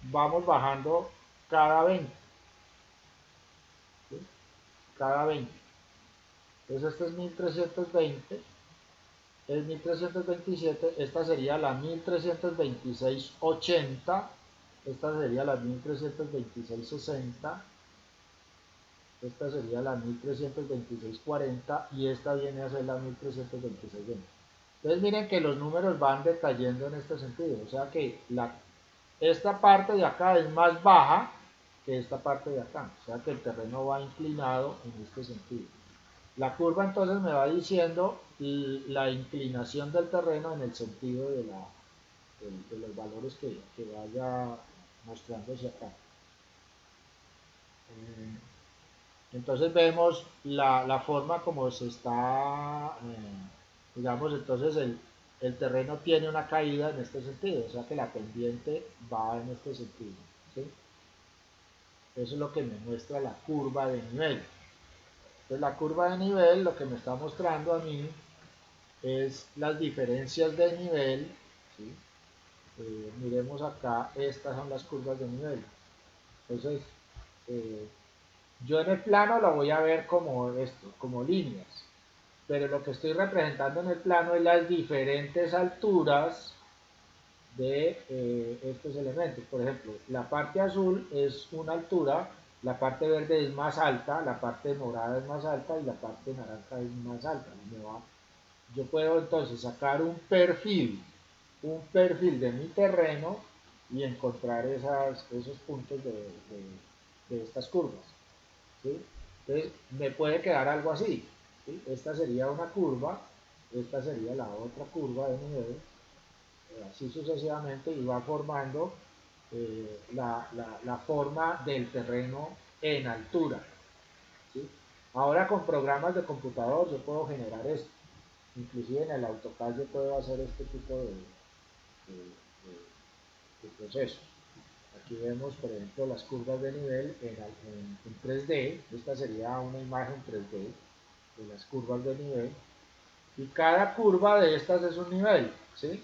S1: vamos bajando cada 20. ¿Sí? Cada 20. Entonces este es 1320, es 1327, esta sería la 1326,80, esta sería la 1326,60, esta sería la 1326,40 y esta viene a ser la 1326,20. Entonces miren que los números van decayendo en este sentido, o sea que esta parte de acá es más baja que esta parte de acá, o sea que el terreno va inclinado en este sentido. La curva entonces me va diciendo la inclinación del terreno en el sentido de los valores que vaya mostrándose acá. Entonces vemos la forma como se está, digamos, entonces el terreno tiene una caída en este sentido, o sea que la pendiente va en este sentido, ¿sí? Eso es lo que me muestra la curva de nivel. Entonces la curva de nivel lo que me está mostrando a mí es las diferencias de nivel, ¿sí? Miremos acá, estas son las curvas de nivel. Entonces, yo en el plano lo voy a ver como esto, como líneas, pero lo que estoy representando en el plano es las diferentes alturas de estos elementos. Por ejemplo, la parte azul es una altura, la parte verde es más alta, la parte morada es más alta y la parte naranja es más alta. Yo puedo entonces sacar un perfil de mi terreno y encontrar esos puntos de estas curvas, ¿sí? Entonces me puede quedar algo así, ¿sí? Esta sería una curva, esta sería la otra curva de nivel, así sucesivamente, y va formando la forma del terreno en altura, ¿sí? Ahora con programas de computador yo puedo generar esto, inclusive en el AutoCAD yo puedo hacer este tipo de procesos. Aquí vemos, por ejemplo, las curvas de nivel en 3D. Esta sería una imagen 3D de las curvas de nivel. Y cada curva de estas es un nivel, ¿sí?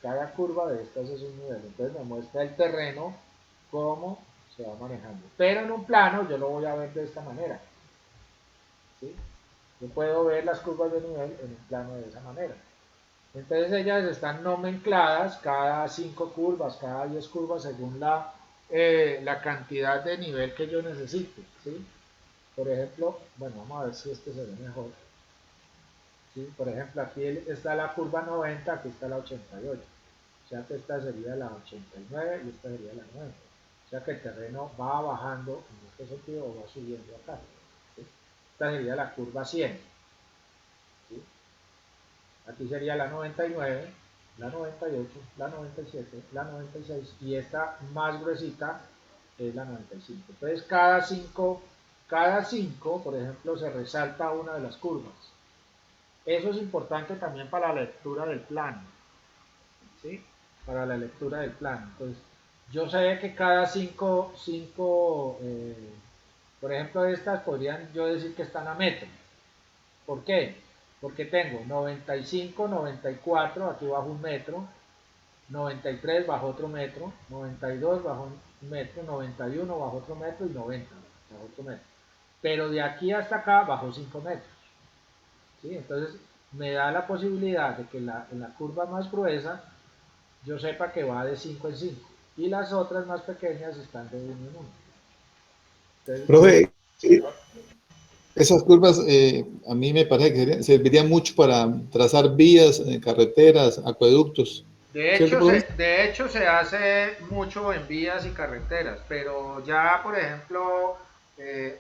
S1: Cada curva de estas es un nivel. Entonces me muestra el terreno, cómo se va manejando. Pero en un plano yo lo voy a ver de esta manera, ¿sí? Yo puedo ver las curvas de nivel en un plano de esa manera. Entonces ellas están nomencladas cada 5 curvas, cada 10 curvas, según la cantidad de nivel que yo necesite, ¿sí? Por ejemplo, bueno, vamos a ver si este se ve mejor. ¿Sí? Por ejemplo, aquí está la curva 90, aquí está la 88. O sea que esta sería la 89 y esta sería la 90. O sea que el terreno va bajando en este sentido o va subiendo acá. ¿Sí? Esta sería la curva 100. ¿Sí? Aquí sería la 99, la 98, la 97, la 96 y esta más gruesita es la 95. Entonces cada 5, por ejemplo, se resalta una de las curvas. Eso es importante también para la lectura del plano, ¿sí? Para la lectura del plano. Entonces, yo sé que cada 5, por ejemplo, estas podrían yo decir que están a metro. ¿Por qué? Porque tengo 95, 94, aquí bajo un metro, 93 bajo otro metro, 92 bajo un metro, 91 bajo otro metro y 90 bajo otro metro. Pero de aquí hasta acá bajo 5 metros. ¿Sí? Entonces me da la posibilidad de que en la curva más gruesa yo sepa que va de 5 en 5 y las otras más pequeñas están de 1 en 1. Entonces,
S3: Profe, esas curvas a mí me parece que servirían mucho para trazar vías, carreteras, acueductos. ¿Cierto, profe?
S1: de hecho se hace mucho en vías y carreteras, pero ya, por ejemplo,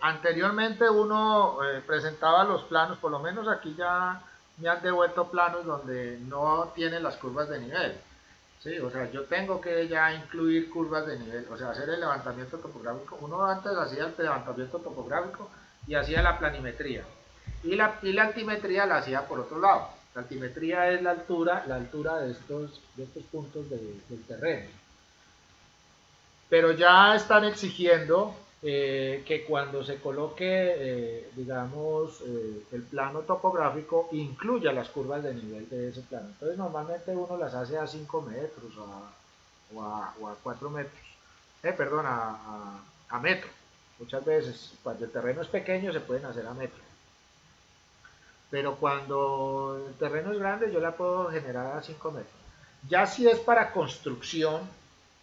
S1: anteriormente uno presentaba los planos, por lo menos aquí ya me han devuelto planos donde no tienen las curvas de nivel. Sí, o sea, yo tengo que ya incluir curvas de nivel, o sea, hacer el levantamiento topográfico. Uno antes hacía el levantamiento topográfico y hacía la planimetría. Y la altimetría la hacía por otro lado. La altimetría es la altura de estos puntos del terreno. Pero ya están exigiendo que cuando se coloque, digamos, el plano topográfico, incluya las curvas de nivel de ese plano. Entonces, normalmente uno las hace a 5 metros o a 4 metros. Perdón, a metro. Muchas veces, cuando el terreno es pequeño, se pueden hacer a metro. Pero cuando el terreno es grande, yo la puedo generar a 5 metros. Ya si es para construcción,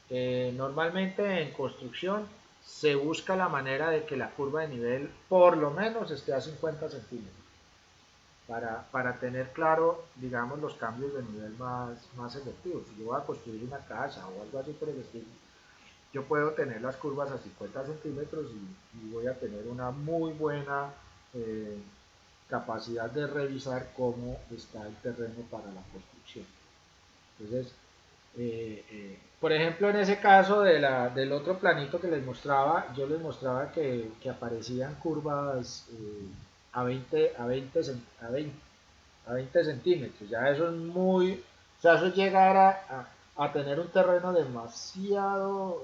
S1: normalmente en construcción se busca la manera de que la curva de nivel por lo menos esté a 50 centímetros para tener claro, digamos, los cambios de nivel más efectivos. Si yo voy a construir una casa o algo así por el estilo, yo puedo tener las curvas a 50 centímetros y voy a tener una muy buena capacidad de revisar cómo está el terreno para la construcción. Entonces, por ejemplo, en ese caso del otro planito que les mostraba, yo les mostraba que aparecían curvas a 20, a 20, a 20, a 20 centímetros. Ya eso es muy, o sea, eso es llegar a tener un terreno demasiado,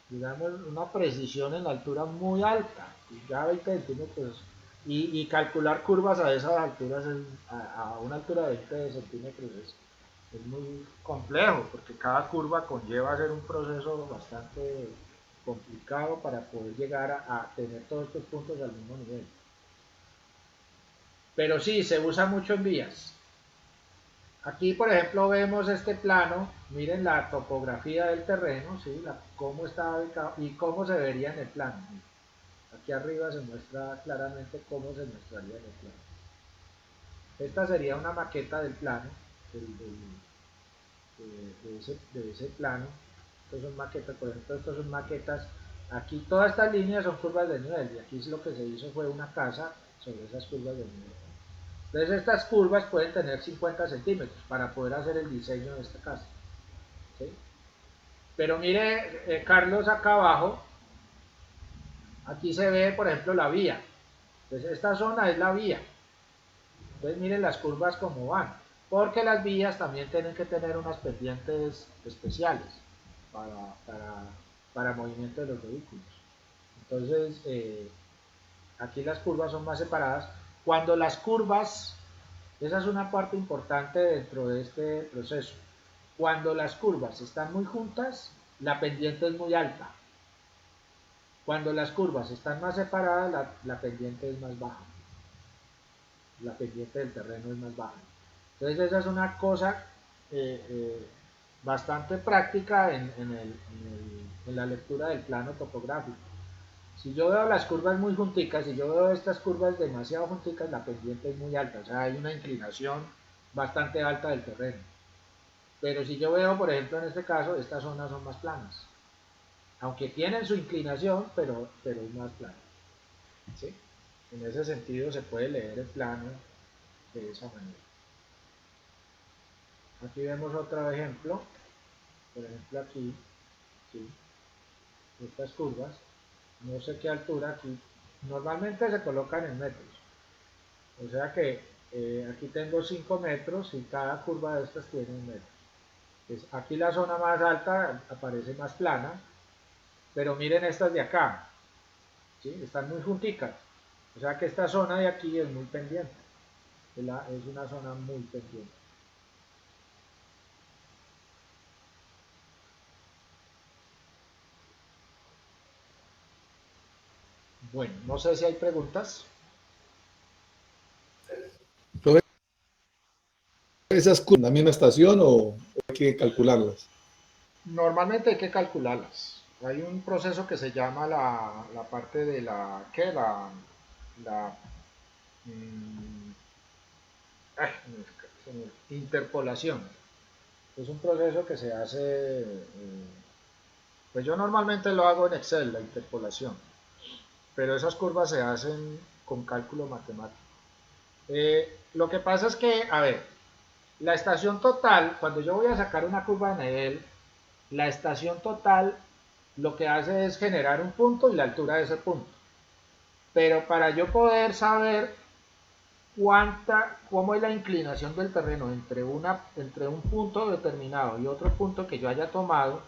S1: digamos, una precisión en la altura muy alta. Y ya 20 centímetros. Y calcular curvas a esas alturas, a una altura de 20 centímetros es muy complejo porque cada curva conlleva hacer un proceso bastante complicado para poder llegar a tener todos estos puntos al mismo nivel. Pero sí, se usa mucho en vías. Aquí, por ejemplo, vemos este plano, miren la topografía del terreno, ¿sí? Cómo está ubicado y cómo se vería en el plano. Aquí arriba se muestra claramente cómo se mostraría en el plano. Esta sería una maqueta del plano, de ese plano. Estos son maquetas, por ejemplo, estos son maquetas. Aquí todas estas líneas son curvas de nivel y aquí lo que se hizo fue una casa sobre esas curvas de nivel. Entonces estas curvas pueden tener 50 centímetros para poder hacer el diseño de esta casa. ¿Sí? Pero mire, Carlos, acá abajo, aquí se ve, por ejemplo, la vía. Entonces esta zona es la vía. Entonces miren las curvas como van. Porque las vías también tienen que tener unas pendientes especiales para, para, para movimiento de los vehículos. Entonces, aquí las curvas son más separadas. Cuando las curvas, esa es una parte importante dentro de este proceso. Cuando las curvas están muy juntas, la pendiente es muy alta.
S4: Cuando las curvas están más separadas, la pendiente es más baja. La pendiente del terreno es más baja. Entonces esa es una cosa bastante práctica en la lectura del plano topográfico. Si yo veo las curvas muy junticas, si yo veo estas curvas demasiado junticas, la pendiente es muy alta, o sea, hay una inclinación bastante alta del terreno. Pero si yo veo, por ejemplo, en este caso, estas zonas son más planas. Aunque tienen su inclinación, pero es más plana. ¿Sí? En ese sentido se puede leer el plano de esa manera. Aquí vemos otro ejemplo. Por ejemplo aquí, ¿sí? Estas curvas, no sé qué altura aquí, normalmente se colocan en metros. O sea que aquí tengo 5 metros y cada curva de estas tiene 1 metro. Entonces, aquí la zona más alta aparece más plana, pero miren estas de acá, ¿sí? Están muy junticas. O sea que esta zona de aquí es muy pendiente. Es una zona muy pendiente. Bueno, no sé si hay preguntas.
S3: ¿Esas curvas en la misma estación o hay que calcularlas?
S4: Normalmente hay que calcularlas. Hay un proceso que se llama la parte de la, ¿qué? La mm, ay, interpolación. Es un proceso que se hace, pues yo normalmente lo hago en Excel, la interpolación, pero esas curvas se hacen con cálculo matemático. Lo que pasa es que, a ver, la estación total, cuando yo voy a sacar una curva de nivel, la estación total lo que hace es generar un punto y la altura de ese punto. Pero para yo poder saber cómo es la inclinación del terreno entre un punto determinado y otro punto que yo haya tomado,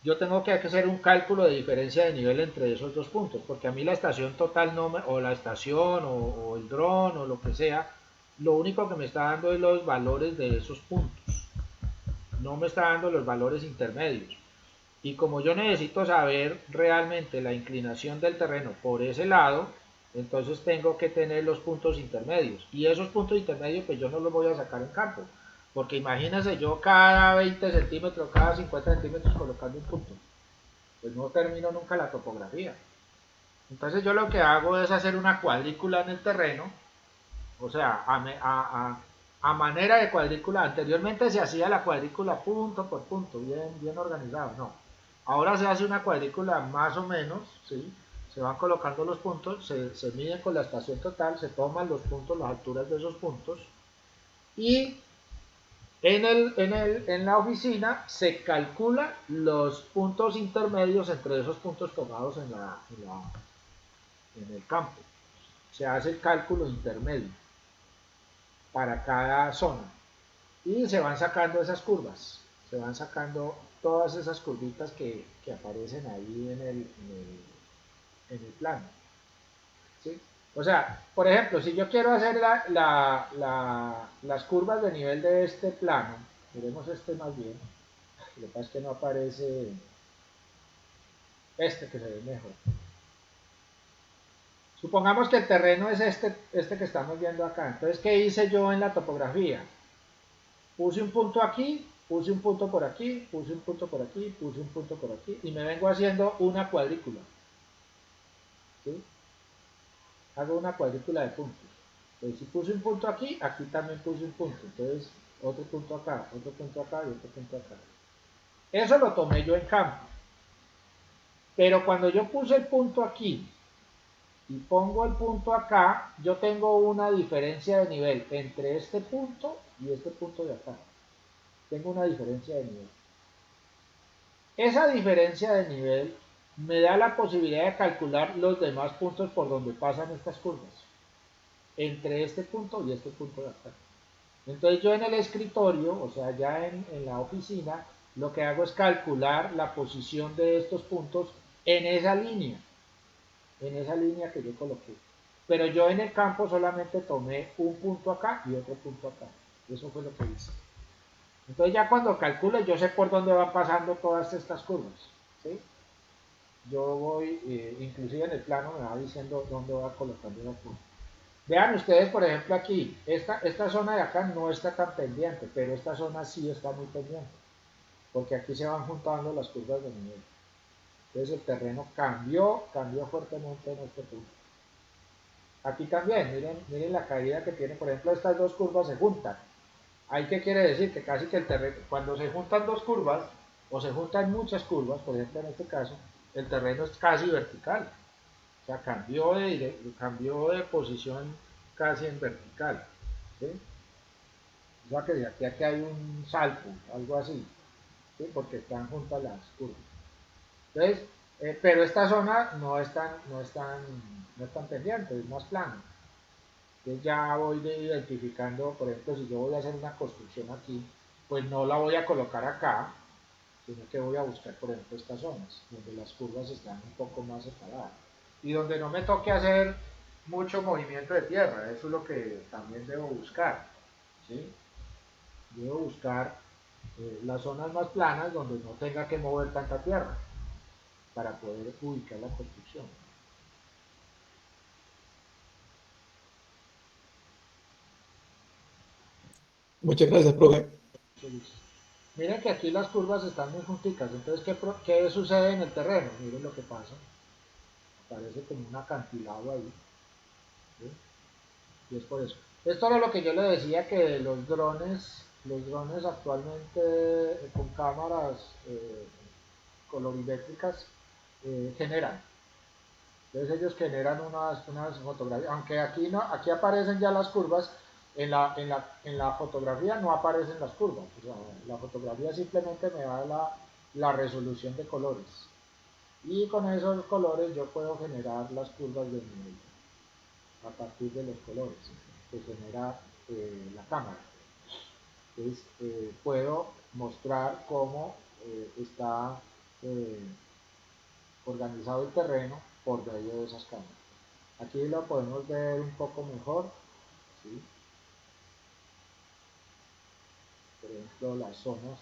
S4: yo tengo que hacer un cálculo de diferencia de nivel entre esos dos puntos, porque a mí la estación total o la estación o el dron o lo que sea, lo único que me está dando es los valores de esos puntos, no me está dando los valores intermedios. Y como yo necesito saber realmente la inclinación del terreno por ese lado, entonces tengo que tener los puntos intermedios. Y esos puntos intermedios pues yo no los voy a sacar en campo. Porque imagínense yo cada 20 centímetros, cada 50 centímetros colocando un punto. Pues no termino nunca la topografía. Entonces yo lo que hago es hacer una cuadrícula en el terreno. O sea, a manera de cuadrícula. Anteriormente se hacía la cuadrícula punto por punto, bien organizado. No. Ahora se hace una cuadrícula más o menos, ¿sí? Se van colocando los puntos, se miden con la estación total, se toman los puntos, las alturas de esos puntos, y en la oficina se calcula los puntos intermedios entre esos puntos tomados en el campo. Se hace el cálculo intermedio para cada zona y se van sacando esas curvas, se van sacando todas esas curvitas que aparecen ahí en el plano, ¿sí? O sea, por ejemplo, si yo quiero hacer las curvas de nivel de este plano, miremos este más bien, lo que pasa es que no aparece este que se ve mejor. Supongamos que el terreno es este que estamos viendo acá. Entonces, ¿qué hice yo en la topografía? Puse un punto aquí, puse un punto por aquí, puse un punto por aquí, puse un punto por aquí y me vengo haciendo una cuadrícula, ¿sí? Hago una cuadrícula de puntos. Entonces, si puse un punto aquí, aquí también puse un punto. Entonces, otro punto acá, otro punto acá y otro punto acá. Eso lo tomé yo en campo. Pero cuando yo puse el punto aquí y pongo el punto acá, yo tengo una diferencia de nivel entre este punto y este punto de acá. Tengo una diferencia de nivel. Esa diferencia de nivel me da la posibilidad de calcular los demás puntos por donde pasan estas curvas, entre este punto y este punto de acá. Entonces yo en el escritorio, o sea, ya en la oficina, lo que hago es calcular la posición de estos puntos en esa línea que yo coloqué. Pero yo en el campo solamente tomé un punto acá y otro punto acá. Eso fue lo que hice. Entonces ya cuando calcule yo sé por dónde van pasando todas estas curvas, ¿sí? yo voy, inclusive en el plano me va diciendo dónde va a colocar los puntos. Vean ustedes, por ejemplo, aquí, esta zona de acá no está tan pendiente, pero esta zona sí está muy pendiente, porque aquí se van juntando las curvas de nivel. Entonces el terreno cambió fuertemente en este punto. Aquí también, miren la caída que tiene, por ejemplo, estas dos curvas se juntan. ¿Ahí qué quiere decir? Que casi que el terreno, cuando se juntan dos curvas, o se juntan muchas curvas, por ejemplo en este caso, el terreno es casi vertical. O sea, cambió de posición casi en vertical. ¿Sí? O sea que de aquí a aquí hay un salto, algo así, ¿sí? Porque están juntas las curvas. Entonces, pero esta zona no es tan pendiente, es más plana. Entonces ya voy identificando, por ejemplo, si yo voy a hacer una construcción aquí, pues no la voy a colocar acá, sino que voy a buscar, por ejemplo, estas zonas, donde las curvas están un poco más separadas. Y donde no me toque hacer mucho movimiento de tierra, eso es lo que también debo buscar. ¿Sí? Debo buscar las zonas más planas donde no tenga que mover tanta tierra para poder ubicar la construcción.
S3: Muchas gracias, profe.
S4: Miren que aquí las curvas están muy junticas, entonces ¿qué sucede en el terreno? Miren lo que pasa, parece como un acantilado ahí, ¿sí? Y es por eso. Esto era lo que yo le decía, que los drones actualmente con cámaras colorimétricas generan. Entonces ellos generan unas fotografías, aunque aquí no, aquí aparecen ya las curvas, en la fotografía no aparecen las curvas, o sea, la fotografía simplemente me da la resolución de colores. Y con esos colores yo puedo generar las curvas de nivel a partir de los colores que genera la cámara. Entonces puedo mostrar cómo está eh, organizado el terreno por medio de esas cámaras. Aquí lo podemos ver un poco mejor, ¿sí? Por ejemplo, las zonas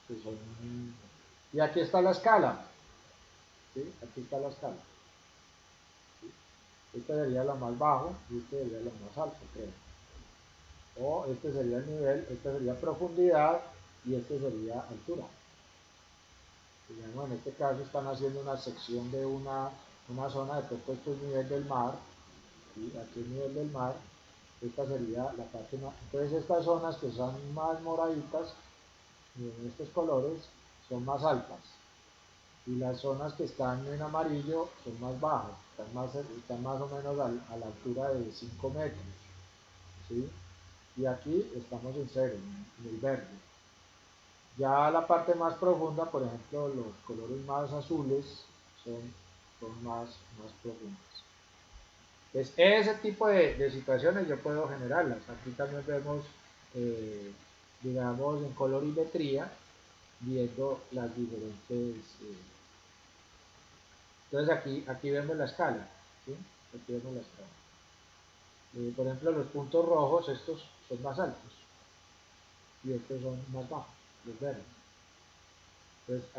S4: que son... Y aquí está la escala, ¿sí? Aquí está la escala. ¿Sí? Este sería lo más bajo y este sería lo más alto, creo. O este sería el nivel, este sería profundidad y este sería altura. Digamos, en este caso están haciendo una sección de una zona de todo esto es nivel del mar, ¿sí? Aquí es nivel del mar, esta sería la parte más, entonces estas zonas que son más moraditas, en estos colores, son más altas, y las zonas que están en amarillo son más bajas, están más o menos a la altura de 5 metros, ¿sí? Y aquí estamos en cero, en el verde. Ya la parte más profunda, por ejemplo, los colores más azules son más profundos. Entonces, ese tipo de situaciones yo puedo generarlas. Aquí también vemos, eh, digamos, en colorimetría, viendo las diferentes... entonces aquí vemos la escala, ¿sí? Aquí vemos la escala. Por ejemplo, los puntos rojos, estos son más altos y estos son más bajos, los verdes. Entonces,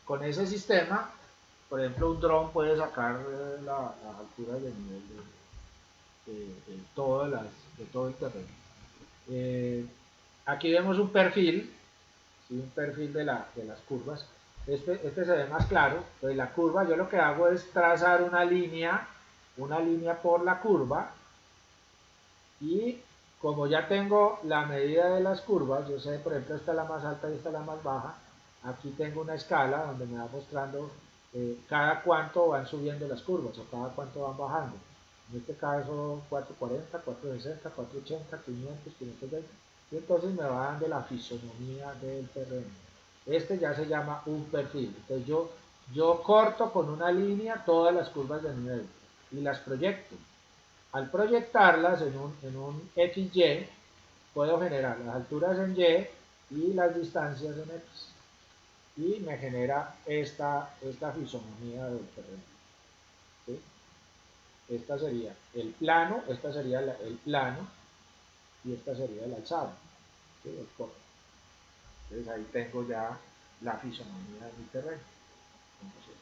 S4: con ese sistema, por ejemplo, un dron puede sacar las alturas de nivel de todo el terreno. Aquí vemos un perfil, ¿sí? Un perfil de las curvas. Este se ve más claro. Entonces la curva, yo lo que hago es trazar una línea por la curva, y como ya tengo la medida de las curvas, yo sé, por ejemplo, esta es la más alta y esta es la más baja, aquí tengo una escala donde me va mostrando cada cuánto van subiendo las curvas o cada cuánto van bajando. En este caso 440, 460, 480, 500, 520. Y entonces me va dando la fisonomía del terreno. Este ya se llama un perfil. Entonces yo corto con una línea todas las curvas de nivel y las proyecto. Al proyectarlas en un XY, puedo generar las alturas en Y y las distancias en X. Y me genera esta fisonomía del terreno. ¿Sí? Esta sería el plano, esta sería el plano y esta sería el alzado. ¿Sí? El corte. Entonces ahí tengo ya la fisonomía de mi terreno. Entonces,